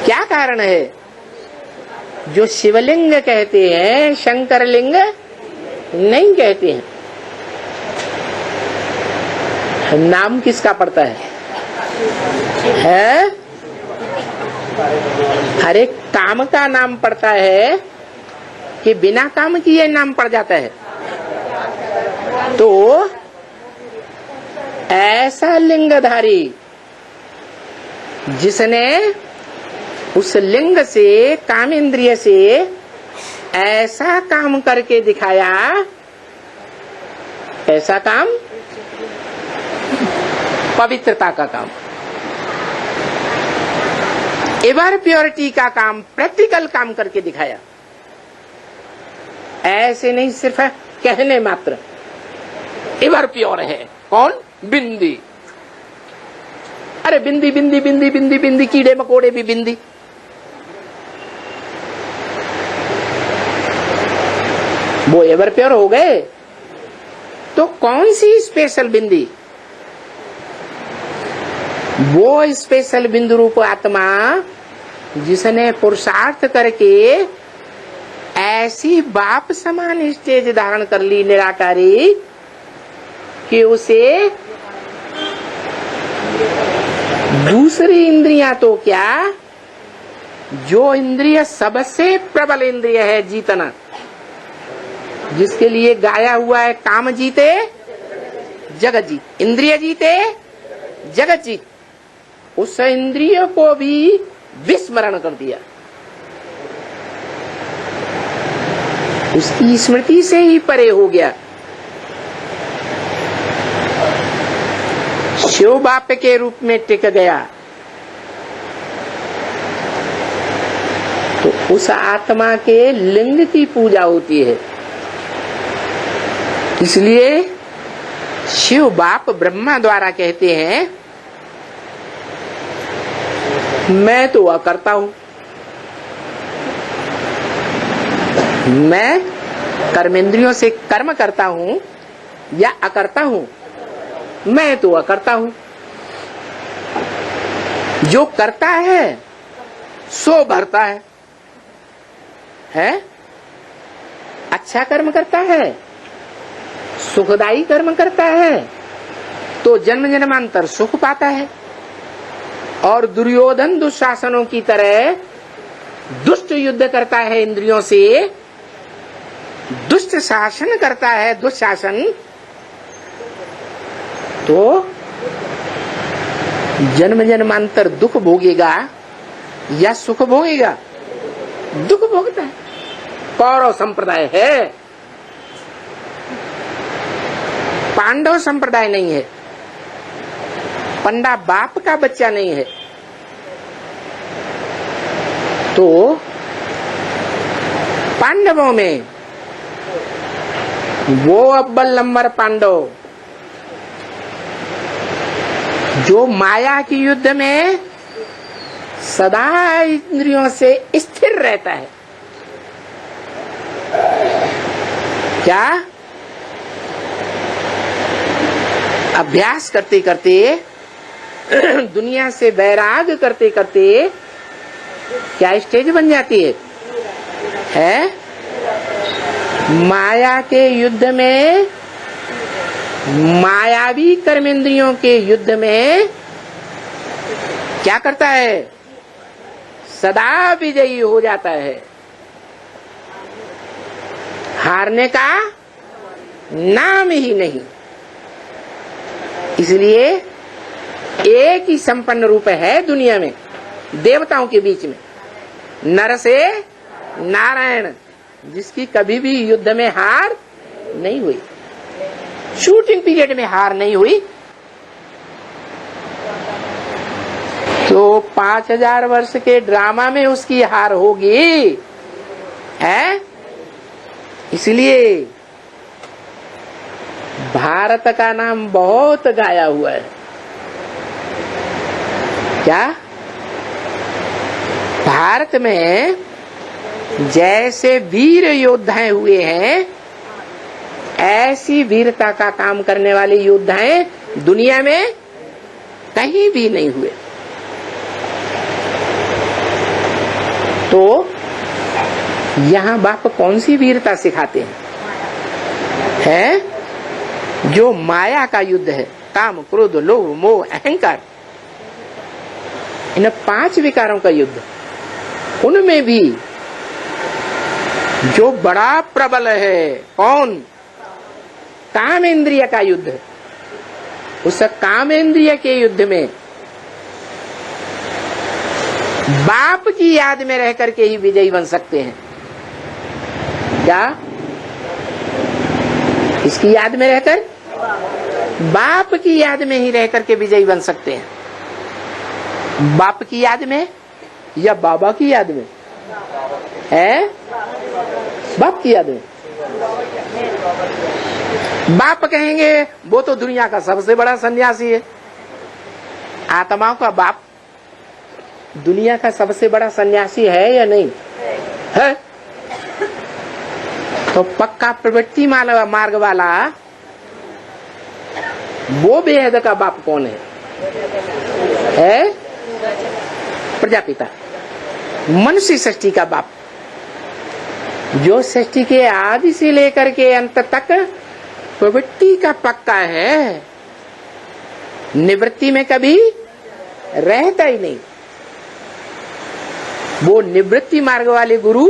क्या कारण है? जो शिवलिंग कहते हैं शंकर लिंग नहीं कहते हैं। नाम किसका पड़ता है? हर एक काम का नाम पड़ता है कि बिना काम किए नाम पड़ जाता है। तो ऐसा लिंगधारी जिसने उस लिंग से, काम इंद्रिय से ऐसा काम करके दिखाया, ऐसा काम पवित्रता का काम, एवर प्योरिटी का काम, प्रैक्टिकल काम करके दिखाया। ऐसे नहीं सिर्फ कहने मात्र एवर प्योर है। कौन? बिंदी। अरे बिंदी बिंदी बिंदी बिंदी बिंदी, कीड़े मकोड़े भी बिंदी। वो एवर प्योर हो गए। तो कौन सी स्पेशल बिंदी? वो स्पेशल बिंदु रूप आत्मा जिसने पुरुषार्थ करके ऐसी बाप समान स्टेज धारण कर ली निराकारी कि उसे दूसरी इंद्रियां तो क्या, जो इंद्रिय सबसे प्रबल इंद्रिय है जीतना, जिसके लिए गाया हुआ है काम जीते जगत जीत, इंद्रिय जीते जगत जीत, उस इंद्रिय को भी विस्मरण कर दिया। उसकी स्मृति से ही परे हो गया। शिव बाप के रूप में टिक गया। तो उस आत्मा के लिंग की पूजा होती है। इसलिए शिव बाप ब्रह्मा द्वारा कहते हैं, मैं तो अकर्ता हूं, मैं कर्मेंद्रियों से कर्म करता हूं या अकर्ता हूं, मैं तो अकर्ता हूं। जो करता है सो भरता है? अच्छा कर्म करता है, सुखदायी कर्म करता है तो जन्म जन्मांतर सुख पाता है। और दुर्योधन दुशासनों की तरह दुष्ट युद्ध करता है इंद्रियों से, दुष्ट शासन करता है, दुशासन, तो जन्म जन्मांतर दुख भोगेगा या सुख भोगेगा? दुख भोगता है। कौरव संप्रदाय है, पांडव संप्रदाय नहीं है, पंडा बाप का बच्चा नहीं है। तो पांडवों में वो अव्वल नंबर पांडव जो माया की युद्ध में सदा इंद्रियों से स्थिर रहता है। क्या? अभ्यास करते करते, दुनिया से वैराग करते करते क्या स्टेज बन जाती है? माया के युद्ध में, मायावी कर्मेंद्रियों के युद्ध में क्या करता है? सदा विजयी हो जाता है। हारने का नाम ही नहीं। इसलिए एक ही संपन्न रूप है दुनिया में, देवताओं के बीच में, नर से नारायण, जिसकी कभी भी युद्ध में हार नहीं हुई, शूटिंग पीरियड में हार नहीं हुई। तो 5000 वर्ष के ड्रामा में उसकी हार होगी है। इसलिए भारत का नाम बहुत गाया हुआ है। क्या भारत में जैसे वीर योद्धाएं हुए हैं, ऐसी वीरता का काम करने वाले योद्धाएं दुनिया में कहीं भी नहीं हुए। तो यहाँ बाप कौन सी वीरता सिखाते हैं? जो माया का युद्ध है, काम क्रोध लोभ मोह अहंकार, इन 5 विकारों का युद्ध, उनमें भी जो बड़ा प्रबल है कौन? काम इंद्रिय का युद्ध। उस काम इंद्रिय के युद्ध में बाप की याद में रह करके ही विजयी बन सकते हैं। क्या इसकी याद में रहकर? बाप की याद में ही रह करके विजयी बन सकते हैं। बाप की याद में या बाबा की याद में? है बाप की याद में। बाप कहेंगे वो तो दुनिया का सबसे बड़ा सन्यासी है। आत्माओं का बाप दुनिया का सबसे बड़ा सन्यासी है या नहीं है? तो पक्का प्रवृत्ति मार्ग वाला वो बेहद का बाप कौन है? प्रजापिता, मनुष्य सृष्टि का बाप, जो सृष्टि के आदि से लेकर के अंत तक प्रवृत्ति का पक्का है, निवृत्ति में कभी रहता ही नहीं। वो निवृत्ति मार्ग वाले गुरु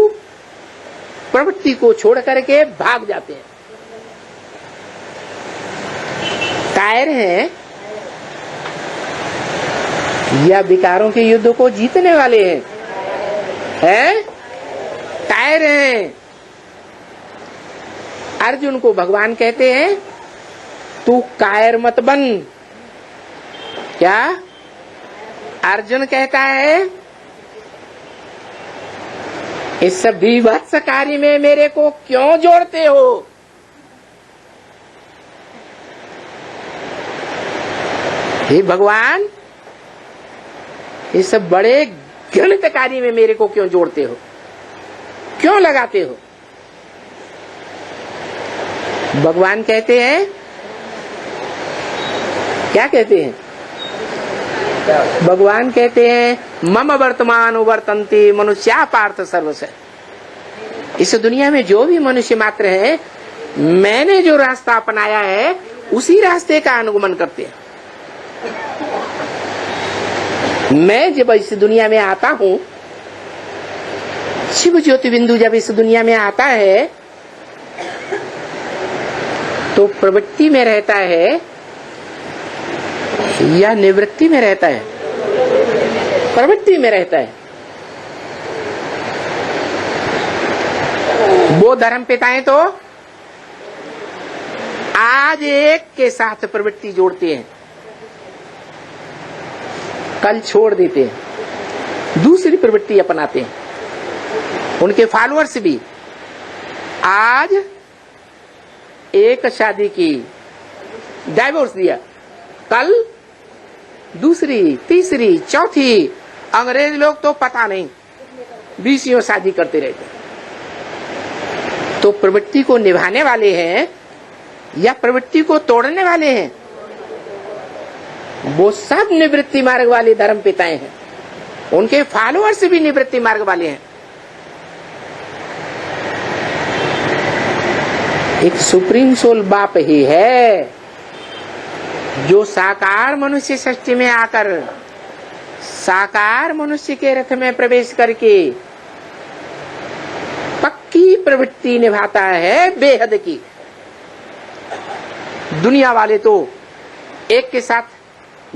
प्रवृत्ति को छोड़ करके भाग जाते हैं। कायर हैं या विकारों के युद्ध को जीतने वाले हैं? कायर हैं। अर्जुन को भगवान कहते हैं तू कायर मत बन। क्या अर्जुन कहता है? इस बीभत्स कार्य में मेरे को क्यों जोड़ते हो? हे भगवान, इस बड़े घृणित कार्य में मेरे को क्यों जोड़ते हो, क्यों लगाते हो? भगवान कहते हैं, क्या कहते हैं? भगवान कहते हैं मम वर्तमान वर्तन्ते मनुष्या पार्थ सर्वस्य। इस दुनिया में जो भी मनुष्य मात्र है, मैंने जो रास्ता अपनाया है उसी रास्ते का अनुगमन करते हैं। मैं जब इस दुनिया में आता हूँ, शिव ज्योति बिंदु जब इस दुनिया में आता है तो प्रवृत्ति में रहता है या निवृत्ति में रहता है? प्रवृत्ति में रहता है। वो धर्म पिताएं तो आज एक के साथ प्रवृत्ति जोड़ते हैं, कल छोड़ देते हैं, दूसरी प्रवृत्ति अपनाते हैं। उनके फॉलोअर्स भी आज एक शादी की, डाइवोर्स दिया, कल दूसरी, तीसरी, चौथी। अंग्रेज लोग तो पता नहीं 20 शादी करते रहते। तो प्रवृत्ति को निभाने वाले हैं या प्रवृत्ति को तोड़ने वाले हैं? वो सब निवृत्ति मार्ग वाले धर्म पिताएं हैं। उनके फॉलोअर्स भी निवृत्ति मार्ग वाले हैं। एक सुप्रीम सोल बाप ही है जो साकार मनुष्य सृष्टि में आकर साकार मनुष्य के रथ में प्रवेश करके पक्की प्रवृत्ति निभाता है बेहद की। दुनिया वाले तो 1 के साथ,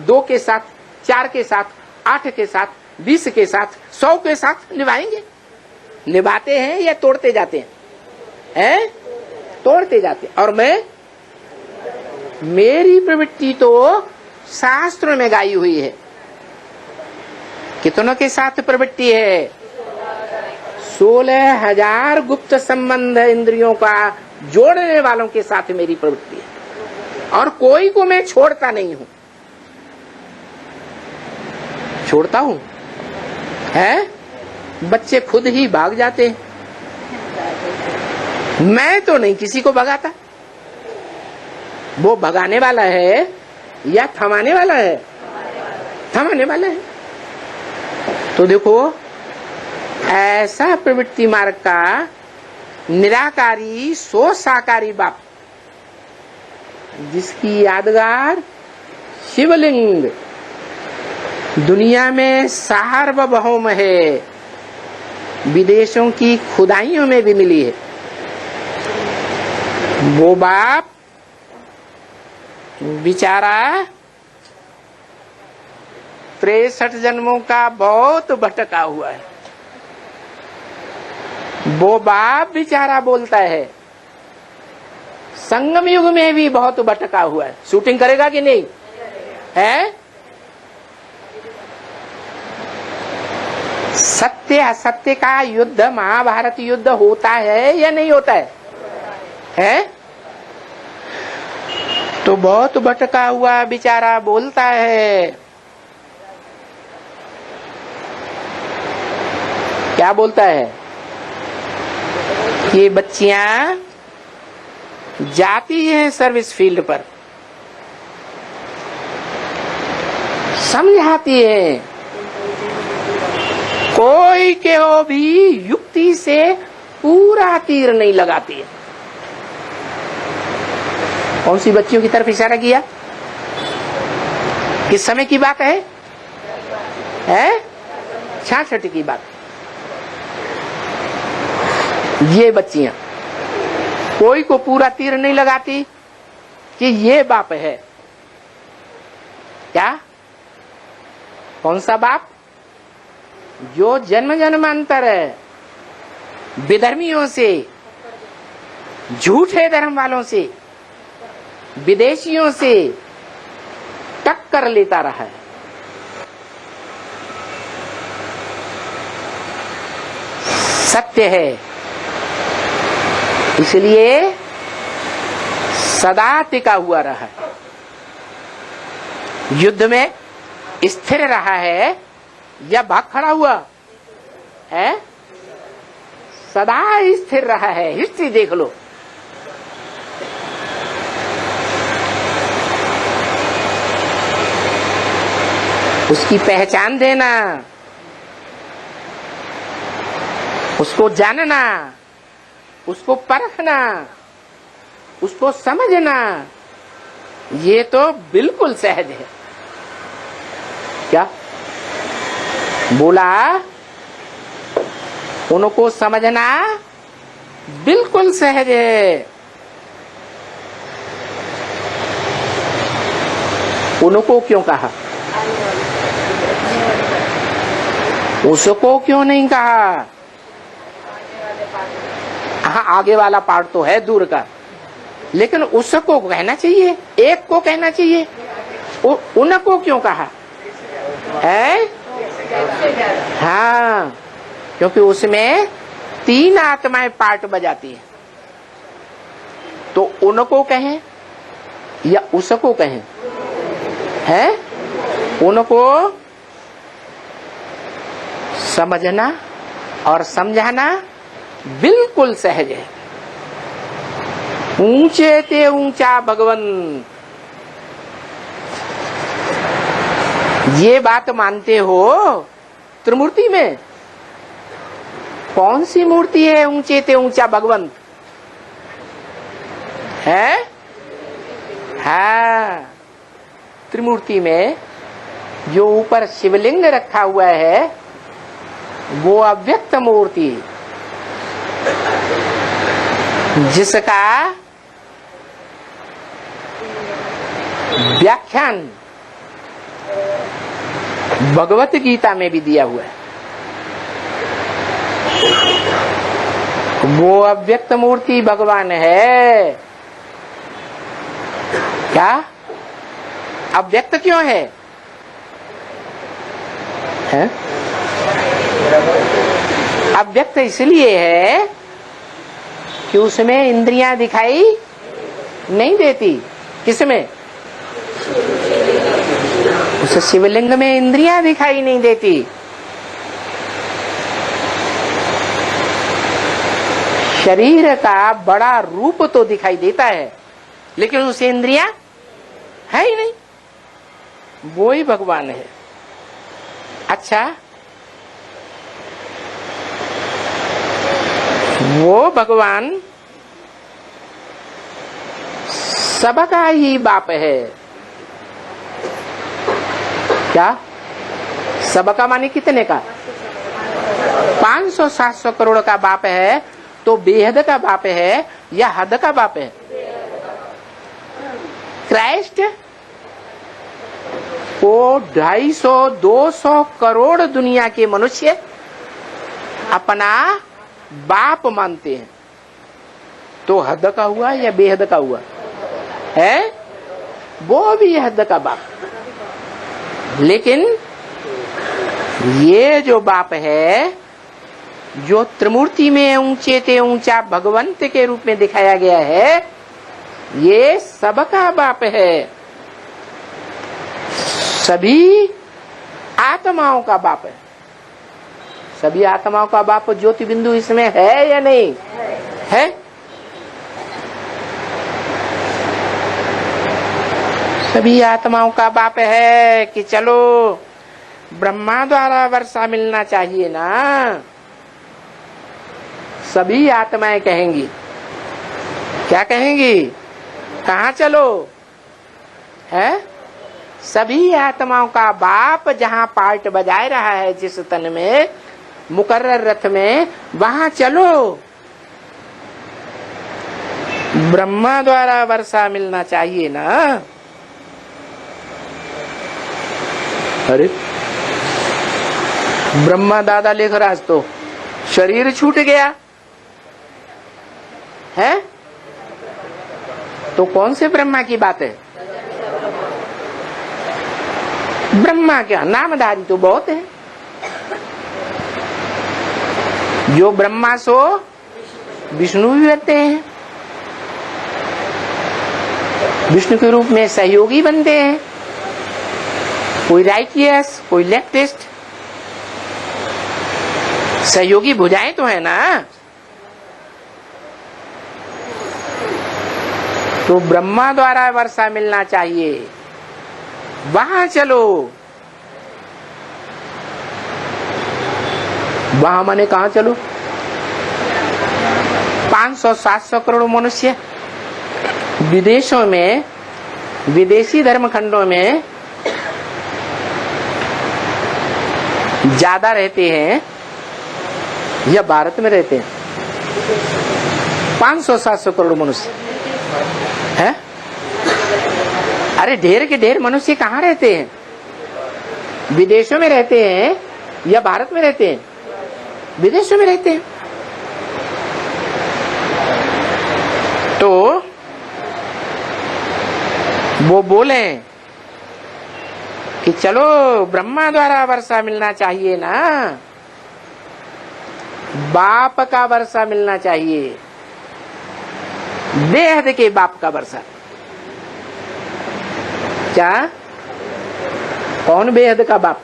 2 के साथ, 4 के साथ, 8 के साथ, 20 के साथ, 100 के साथ निभाएंगे। निभाते हैं या तोड़ते जाते हैं? तोड़ते जाते। और मैं, मेरी प्रवृत्ति तो शास्त्रों में गाई हुई है। कितनों के साथ प्रवृत्ति है? 16,000 गुप्त संबंध इंद्रियों का जोड़ने वालों के साथ मेरी प्रवृत्ति है। और कोई को मैं छोड़ता नहीं हूं। छोड़ता हूं है? बच्चे खुद ही भाग जाते हैं। मैं तो नहीं किसी को भगाता। वो भगाने वाला है या थमाने वाला है? थमाने वाला है। तो देखो, ऐसा प्रवृत्ति मार्ग का निराकारी सो साकारी बाप, जिसकी यादगार शिवलिंग दुनिया में सार्वभौम है, विदेशों की खुदाइयों में भी मिली है। वो बाप बेचारा 63 जन्मों का बहुत भटका हुआ है। वो बाप बेचारा बोलता है संगम युग में भी बहुत भटका हुआ है। शूटिंग करेगा कि नहीं है? सत्य असत्य का युद्ध, महाभारत युद्ध होता है या नहीं होता है? तो बहुत भटका हुआ बेचारा बोलता है, क्या बोलता है? ये बच्चियां जाती हैं सर्विस फील्ड पर, समझाती हैं, कोई के हो भी युक्ति से पूरा तीर नहीं लगाती है। कौन सी बच्चियों की तरफ इशारा किया? किस समय की बात है? 66 की बात। ये बच्चियां कोई को पूरा तीर नहीं लगाती कि ये बाप है। क्या? कौन सा बाप? जो जन्म जन्मांतर विधर्मियों से, झूठे धर्म वालों से, विदेशियों से टक्कर लेता रहा है। सत्य है, इसलिए सदा टिका हुआ रहा है, युद्ध में स्थिर रहा है या भाग खड़ा हुआ है? सदा स्थिर रहा है। हिस्ट्री देख लो। उसकी पहचान देना, उसको जानना, उसको परखना, उसको समझना, ये तो बिल्कुल सहज है। क्या बोला? उनको समझना बिल्कुल सहज है। उनको क्यों कहा? उसको क्यों नहीं कहा? हाँ, आगे वाला पार्ट तो है दूर का, लेकिन उसको कहना चाहिए, एक को कहना चाहिए। उनको क्यों कहा है? हाँ, क्योंकि उसमें 3 आत्माएं पार्ट बजाती है। तो उनको कहें या उसको कहें? है? उनको समझना और समझाना बिल्कुल सहज है। ऊंचे ते ऊंचा भगवन, ये बात मानते हो? त्रिमूर्ति में कौन सी मूर्ति है ऊंचे ते ऊंचा भगवंत है? हाँ, त्रिमूर्ति में जो ऊपर शिवलिंग रखा हुआ है वो अव्यक्त मूर्ति, जिसका व्याख्यान भगवत गीता में भी दिया हुआ है। वो अव्यक्त मूर्ति भगवान है। क्या? अव्यक्त क्यों है? अव्यक्त इसलिए है कि उसमें इंद्रियां दिखाई नहीं देती। किसमें? उस शिवलिंग में इंद्रियां दिखाई नहीं देती। शरीर का बड़ा रूप तो दिखाई देता है, लेकिन उसे इंद्रियां है ही नहीं। वो ही भगवान है। अच्छा, वो भगवान सबका ही बाप है। क्या? सबका माने कितने का? 500-700 करोड़ का बाप है। तो बेहद का बाप है या हद का बाप है? क्राइस्ट को 250-200 करोड़ दुनिया के मनुष्य अपना बाप मानते हैं। तो हद का हुआ या बेहद का हुआ है? वो भी हद का बाप। लेकिन ये जो बाप है, जो त्रिमूर्ति में ऊंचे ते ऊंचा भगवंत के रूप में दिखाया गया है, ये सबका बाप है। सभी आत्माओं का बाप है। सभी आत्माओं का बाप ज्योति बिंदु इसमें है या नहीं है? सभी आत्माओं का बाप है कि चलो ब्रह्मा द्वारा वर्षा मिलना चाहिए ना। सभी आत्माएं कहेंगी। क्या कहेंगी? कहाँ चलो है? सभी आत्माओं का बाप जहाँ पार्ट बजाए रहा है, जिस तन में मुकर्रर रथ में, वहां चलो। ब्रह्मा द्वारा वर्षा मिलना चाहिए ना। अरे ब्रह्मा दादा लिख रहा तो शरीर छूट गया है। तो कौन से ब्रह्मा की बात है? ब्रह्मा क्या, नामधारी तो बहुत है। जो ब्रह्मा सो विष्णु भी बनते हैं। विष्णु के रूप में सहयोगी बनते हैं। कोई राइटियस, कोई लेफ्टिस्ट। सहयोगी भुजाएं तो है ना। तो ब्रह्मा द्वारा वर्षा मिलना चाहिए, वहां चलो। वहां माने कहां चलो? 500-700 करोड़ मनुष्य विदेशों में, विदेशी धर्मखंडों में ज्यादा रहते हैं या भारत में रहते हैं? 500-700 करोड़ मनुष्य है। अरे ढेर के ढेर मनुष्य कहाँ रहते हैं? विदेशों में रहते हैं या भारत में रहते हैं? विदेशों में रहते हैं। तो वो बोले कि चलो ब्रह्मा द्वारा वर्षा मिलना चाहिए ना। बाप का वर्षा मिलना चाहिए, बेहद के बाप का वर्षा। क्या? कौन बेहद का बाप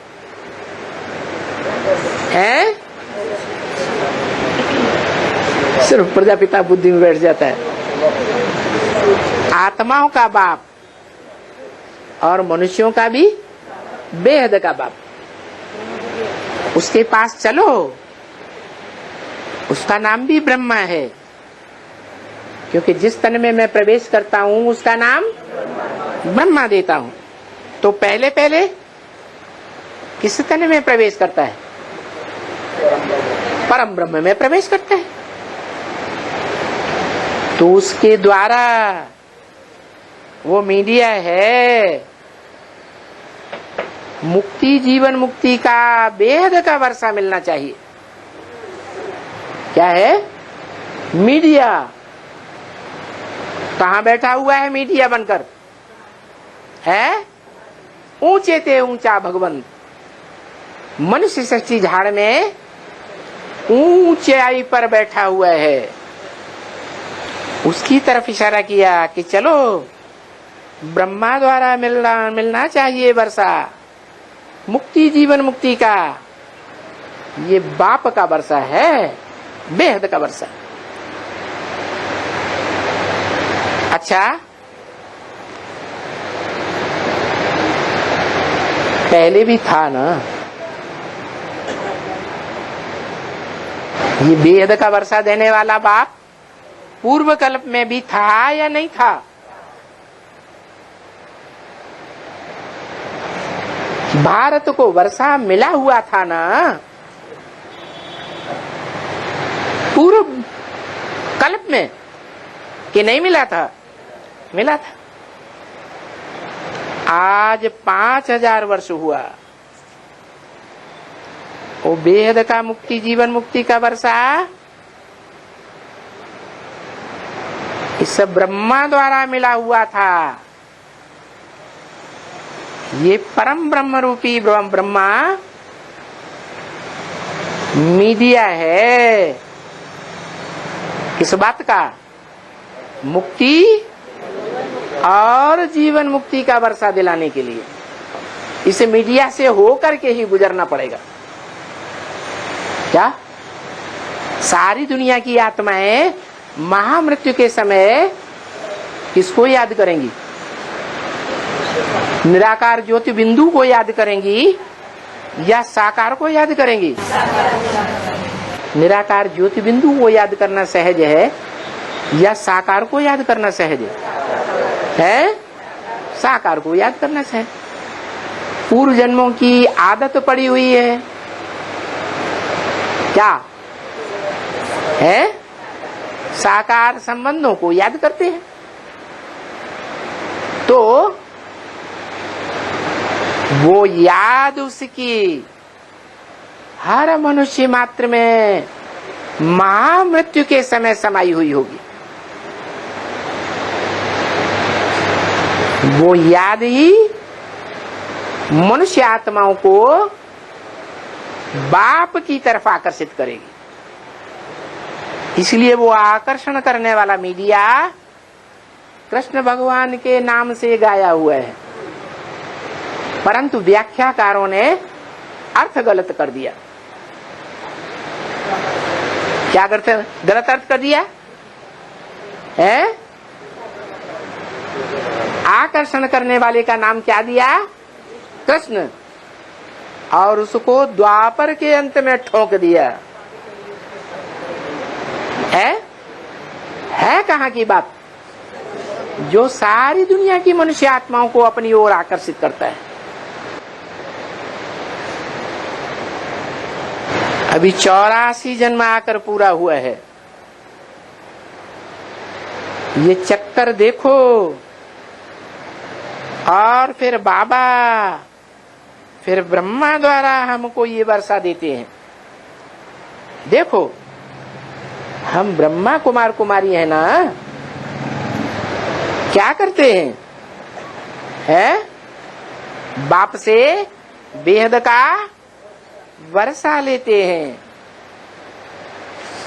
है? सिर्फ प्रजापिता बुद्धि में बैठ जाता है। आत्माओं का बाप और मनुष्यों का भी बेहद का बाप। उसके पास चलो। उसका नाम भी ब्रह्मा है, क्योंकि जिस तन में मैं प्रवेश करता हूं उसका नाम ब्रह्मा देता हूं। तो पहले पहले किस तन में प्रवेश करता है? परम ब्रह्म में प्रवेश करता है। तो उसके द्वारा वो मीडिया है। मुक्ति, जीवन मुक्ति का बेहद का वर्षा मिलना चाहिए। क्या है? मीडिया। कहां बैठा हुआ है मीडिया बनकर? है ऊंचे ते ऊंचा भगवंत। मनुष्य सृष्टि झाड़ में ऊंचाई पर बैठा हुआ है। उसकी तरफ इशारा किया कि चलो ब्रह्मा द्वारा मिलना चाहिए वर्षा, मुक्ति जीवन मुक्ति का। ये बाप का वर्षा है, बेहद का वर्षा। अच्छा, पहले भी था ना ये बेहद का वर्षा देने वाला बाप? पूर्व कल्प में भी था या नहीं था? भारत को वर्षा मिला हुआ था ना पूर्व कल्प में, कि नहीं मिला था? मिला था। आज 5000 वर्ष हुआ वो बेहद का मुक्ति जीवन मुक्ति का वर्षा इस ब्रह्मा द्वारा मिला हुआ था। ये परम ब्रह्म रूपी ब्रह्मा मीडिया है किस बात का? मुक्ति और जीवन मुक्ति का वर्षा दिलाने के लिए। इस मीडिया से होकर के ही गुजरना पड़ेगा। क्या सारी दुनिया की आत्माएं महामृत्यु के समय किसको याद करेंगी? निराकार ज्योति बिंदु को याद करेंगी या साकार को याद करेंगी? निराकार ज्योति बिंदु को याद करना सहज है या साकार को याद करना सहज है? साकार को याद करना सहज। पूर्व जन्मों की आदत पड़ी हुई है। क्या है? साकार संबंधों को याद करते हैं। तो वो याद उसकी हर मनुष्य मात्र में महामृत्यु के समय समाई हुई होगी। वो याद ही मनुष्य आत्माओं को बाप की तरफ आकर्षित करेगी। इसलिए वो आकर्षण करने वाला मीडिया कृष्ण भगवान के नाम से गाया हुआ है, परंतु व्याख्याकारों ने अर्थ गलत कर दिया। क्या करते? गलत अर्थ कर दिया है। आकर्षण करने वाले का नाम क्या दिया? कृष्ण, और उसको द्वापर के अंत में ठोक दिया। है कहाँ की बात? जो सारी दुनिया की मनुष्य आत्माओं को अपनी ओर आकर्षित करता है। अभी 84 जन्म आकर पूरा हुआ है। ये चक्कर देखो। और फिर बाबा, फिर ब्रह्मा द्वारा हमको ये वर्षा देते हैं। देखो, हम ब्रह्मा कुमार कुमारी है ना, क्या करते हैं? बाप से बेहद का वर्षा लेते हैं,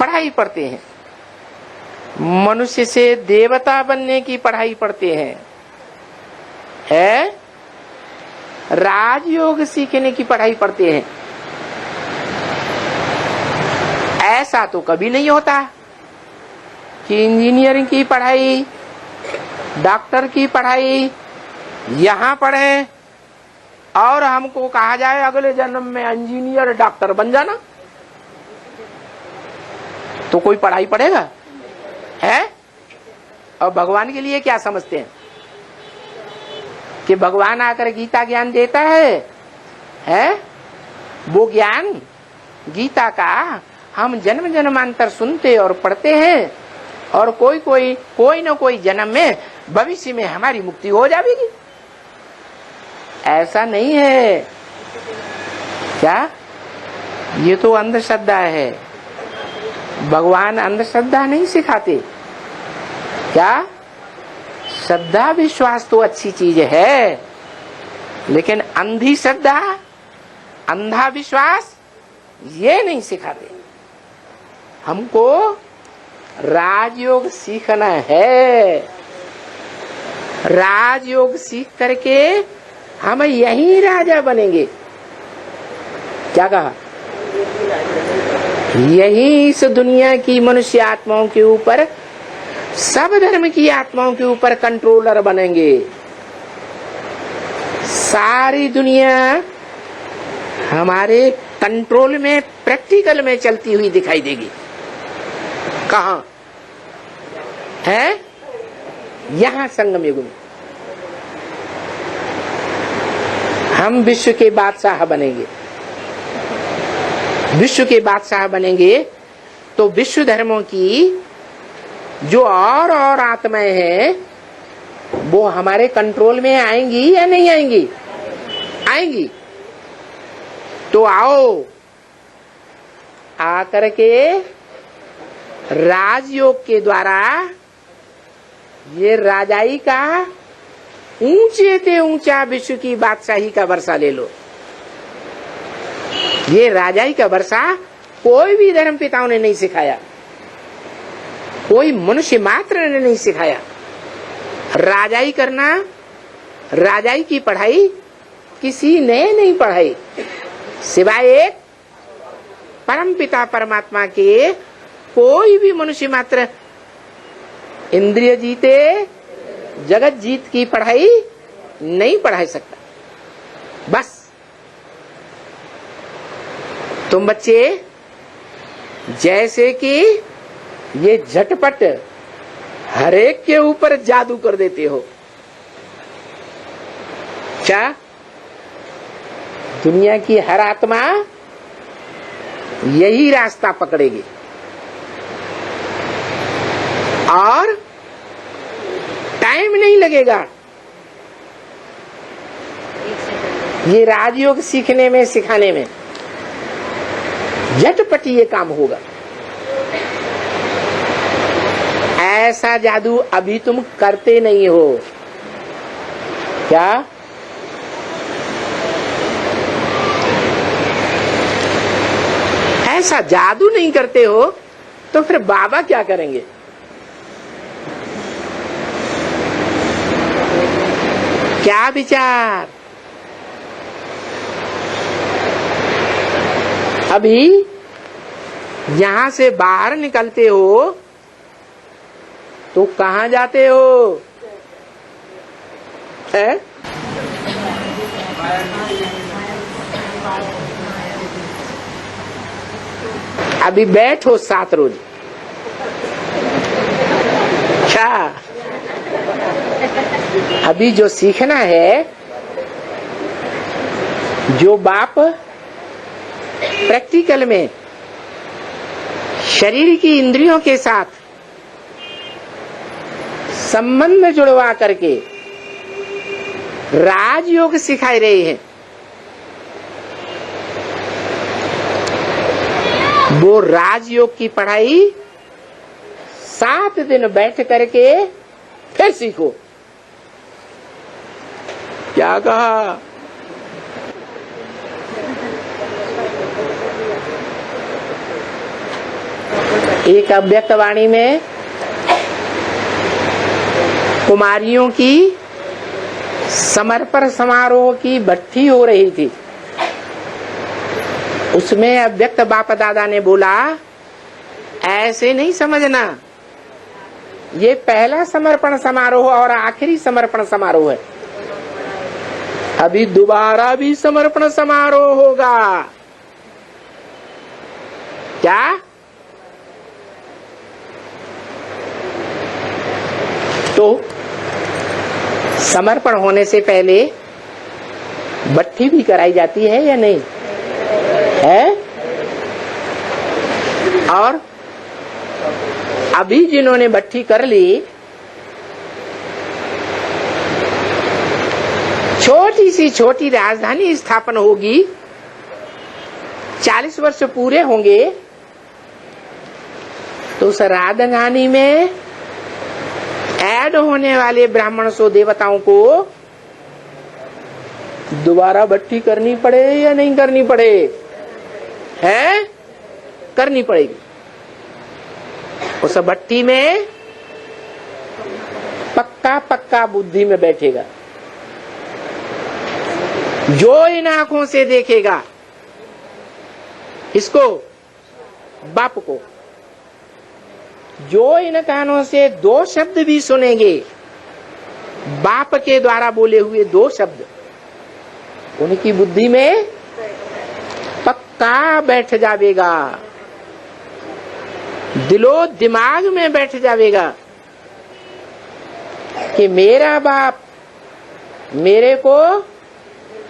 पढ़ाई पढ़ते हैं, मनुष्य से देवता बनने की पढ़ाई पढ़ते हैं, राजयोग सीखने की पढ़ाई पढ़ते हैं। ऐसा तो कभी नहीं होता कि इंजीनियरिंग की पढ़ाई, डॉक्टर की पढ़ाई यहाँ पढ़े और हमको कहा जाए अगले जन्म में इंजीनियर डॉक्टर बन जाना। तो कोई पढ़ाई पढ़ेगा? और भगवान के लिए क्या समझते हैं कि भगवान आकर गीता ज्ञान देता है? वो ज्ञान गीता का हम जन्म जन्मांतर सुनते और पढ़ते हैं, और कोई न कोई जन्म में भविष्य में हमारी मुक्ति हो जाएगी। ऐसा नहीं है। क्या? ये तो अंधश्रद्धा है। भगवान अंधश्रद्धा नहीं सिखाते। क्या? श्रद्धा विश्वास तो अच्छी चीज है, लेकिन अंधी श्रद्धा, अंधा विश्वास ये नहीं सिखाते। हमको राजयोग सीखना है। राजयोग सीख करके हम यही राजा बनेंगे। क्या कहा? यही इस दुनिया की मनुष्य आत्माओं के ऊपर, सब धर्म की आत्माओं के ऊपर कंट्रोलर बनेंगे। सारी दुनिया हमारे कंट्रोल में, प्रैक्टिकल में चलती हुई दिखाई देगी। कहाँ है? यहाँ संगम युग में हम विश्व के बादशाह बनेंगे। विश्व के बादशाह बनेंगे तो विश्व धर्मों की जो और आत्माएं हैं वो हमारे कंट्रोल में आएंगी या नहीं आएंगी? आएंगी। तो आओ, आकर के राजयोग के द्वारा ये राजाई का ऊंचे से ऊंचा विश्व की बादशाही का वर्षा ले लो। ये राजाई का वर्षा कोई भी धर्म पिताओं ने नहीं सिखाया, कोई मनुष्य मात्र ने नहीं सिखाया। राजाई करना, राजाई की पढ़ाई किसी ने नहीं पढ़ाई सिवाय एक परम पिता परमात्मा के। कोई भी मनुष्य मात्र इंद्रिय जीते जगत जीत की पढ़ाई नहीं पढ़ा सकता। बस तुम बच्चे जैसे कि ये झटपट हरेक के ऊपर जादू कर देते हो, क्या दुनिया की हर आत्मा यही रास्ता पकड़ेगी और टाइम नहीं लगेगा ये राजयोग सीखने में, सिखाने में। झटपट ये काम होगा। ऐसा जादू अभी तुम करते नहीं हो क्या? ऐसा जादू नहीं करते हो तो फिर बाबा क्या करेंगे? क्या विचार? अभी यहां से बाहर निकलते हो तो कहां जाते हो? है? अभी बैठो 7 रोज। अच्छा, अभी जो सीखना है, जो बाप प्रैक्टिकल में शरीर की इंद्रियों के साथ संबंध जुड़वा करके राजयोग सिखाए रहे हैं, वो राजयोग की पढ़ाई 7 दिन बैठ करके फिर सीखो। क्या कहा? एक अव्यक्त वाणी में कुमारियों की समर्पण समारोह की भट्ठी हो रही थी। उसमें अव्यक्त बाप दादा ने बोला, ऐसे नहीं समझना, ये पहला समर्पण समारोह और आखिरी समर्पण समारोह है। अभी दोबारा भी समर्पण समारोह होगा। क्या? तो समर्पण होने से पहले भट्ठी भी कराई जाती है या नहीं है? और अभी जिन्होंने भट्ठी कर ली, छोटी सी छोटी राजधानी स्थापन होगी, 40 वर्ष पूरे होंगे तो उस राजधानी में ऐड होने वाले ब्राह्मण सो देवताओं को दोबारा भट्ठी करनी पड़े या नहीं करनी पड़े? है? करनी पड़ेगी। उस भट्ठी में पक्का पक्का बुद्धि में बैठेगा। जो इन आंखों से देखेगा इसको, बाप को, जो इन कानों से दो शब्द भी सुनेंगे, बाप के द्वारा बोले हुए दो शब्द, उनकी बुद्धि में पक्का बैठ जावेगा, दिलो दिमाग में बैठ जावेगा कि मेरा बाप मेरे को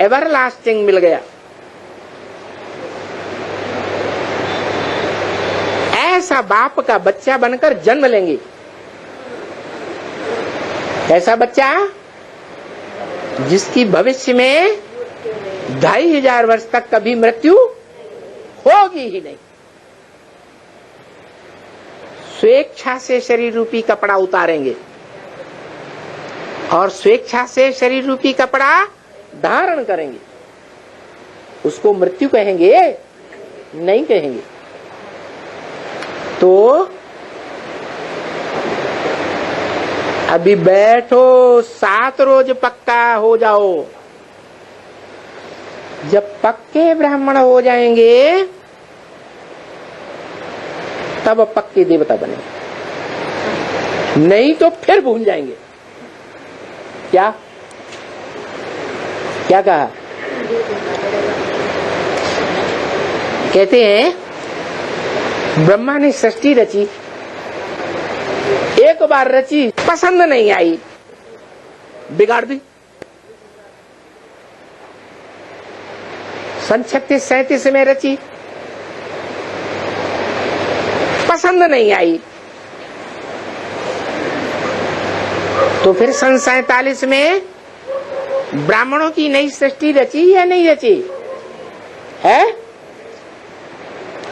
एवरलास्टिंग मिल गया। ऐसा बाप का बच्चा बनकर जन्म लेंगे। ऐसा बच्चा जिसकी भविष्य में 2500 वर्ष तक कभी मृत्यु होगी ही नहीं। स्वेच्छा से शरीर रूपी कपड़ा उतारेंगे और स्वेच्छा से शरीर रूपी कपड़ा धारण करेंगे। उसको मृत्यु कहेंगे? नहीं कहेंगे। तो अभी बैठो, 7 रोज पक्का हो जाओ। जब पक्के ब्राह्मण हो जाएंगे तब पक्के देवता बनेंगे, नहीं तो फिर भूल जाएंगे। क्या क्या कहा? कहते हैं ब्रह्मा ने सृष्टि रची, एक बार रची, पसंद नहीं आई, बिगाड़ दी। सन 36-37 में रची, पसंद नहीं आई, तो फिर सन 47 में ब्राह्मणों की नई सृष्टि रची या नहीं रची? है?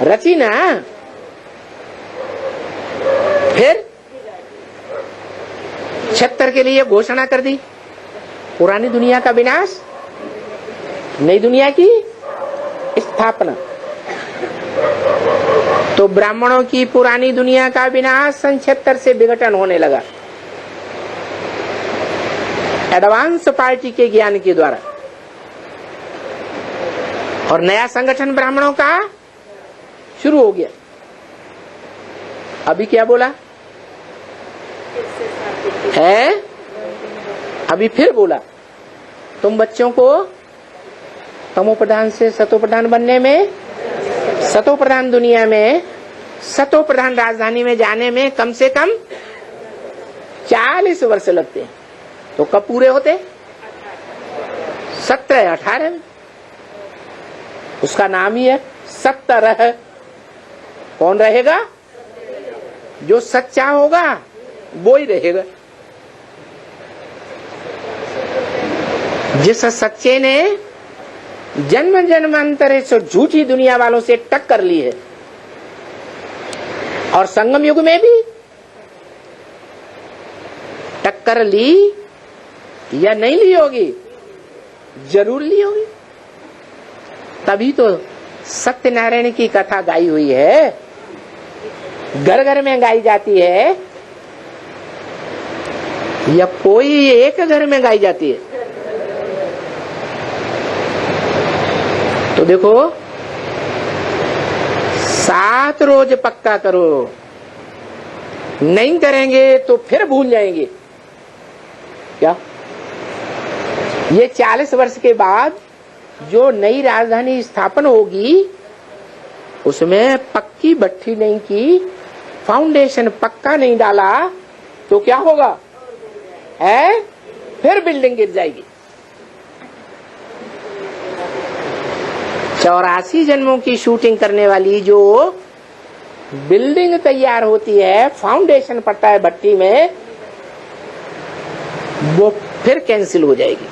रची ना। फिर 76 के लिए घोषणा कर दी, पुरानी दुनिया का विनाश, नई दुनिया की स्थापना। तो ब्राह्मणों की पुरानी दुनिया का विनाश सन 76 से विघटन होने लगा, एडवांस पार्टी के ज्ञान के द्वारा। और नया संगठन ब्राह्मणों का शुरू हो गया। अभी क्या बोला है? अभी फिर बोला, तुम बच्चों को तमोप्रधान से सतोप्रधान बनने में, सतोप्रधान दुनिया में, सतोप्रधान राजधानी में जाने में कम से कम 40 वर्ष लगते हैं। तो कब पूरे होते? 17-18 में। उसका नाम ही है 17। कौन रहेगा? जो सच्चा होगा वो ही रहेगा। जिस सच्चे ने जन्म जन्मांतर से झूठी दुनिया वालों से टक्कर ली है, और संगम युग में भी टक्कर ली या नहीं ली होगी? जरूर ली होगी। तभी तो सत्यनारायण की कथा गाई हुई है, घर घर में गाई जाती है, या कोई एक घर में गाई जाती है। तो देखो, 7 रोज पक्का करो, नहीं करेंगे तो फिर भूल जाएंगे। क्या? ये 40 वर्ष के बाद जो नई राजधानी स्थापन होगी, उसमें पक्की भट्ठी नहीं की, फाउंडेशन पक्का नहीं डाला, तो क्या होगा? है? फिर बिल्डिंग गिर जाएगी। 84 जन्मों की शूटिंग करने वाली जो बिल्डिंग तैयार होती है, फाउंडेशन पड़ता है भट्टी में, वो फिर कैंसिल हो जाएगी।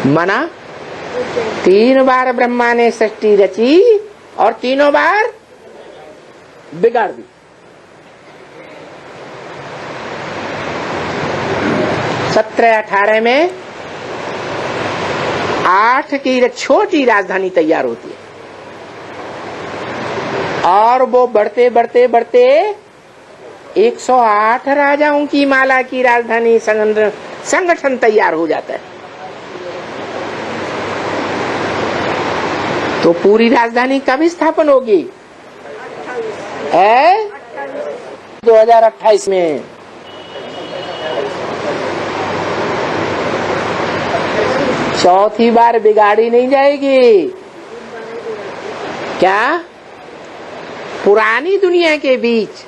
माना 3 बार ब्रह्मा ने सृष्टि रची और तीनों बार बिगाड़ दी। 17-18 में 8 की छोटी राजधानी तैयार होती है, और वो बढ़ते बढ़ते बढ़ते 108 राजाओं की माला की राजधानी संगठन तैयार हो जाता है। तो पूरी राजधानी कब स्थापन होगी? 2028 में। चौथी बार बिगाड़ी नहीं जाएगी। क्या? पुरानी दुनिया के बीच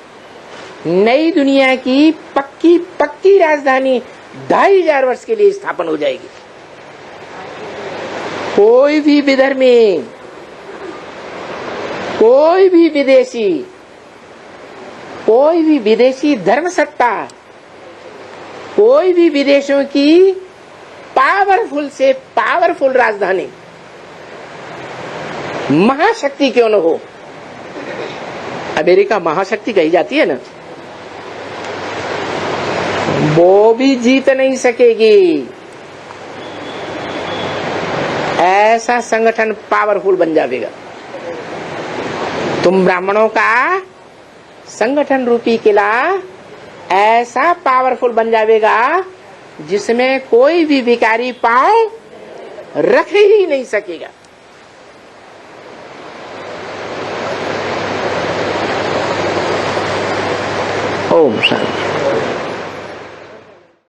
नई दुनिया की पक्की राजधानी 2500 वर्ष के लिए स्थापन हो जाएगी। कोई भी विधर्मी, कोई भी विदेशी धर्म सत्ता, कोई भी विदेशों की पावरफुल से पावरफुल राजधानी, महाशक्ति क्यों न हो, अमेरिका महाशक्ति कही जाती है ना, वो भी जीत नहीं सकेगी। ऐसा संगठन पावरफुल बन जाएगा। तुम ब्राह्मणों का संगठन रूपी किला ऐसा पावरफुल बन जाएगा जिसमें कोई भी भिखारी पांव रख ही नहीं सकेगा। ओम शांति।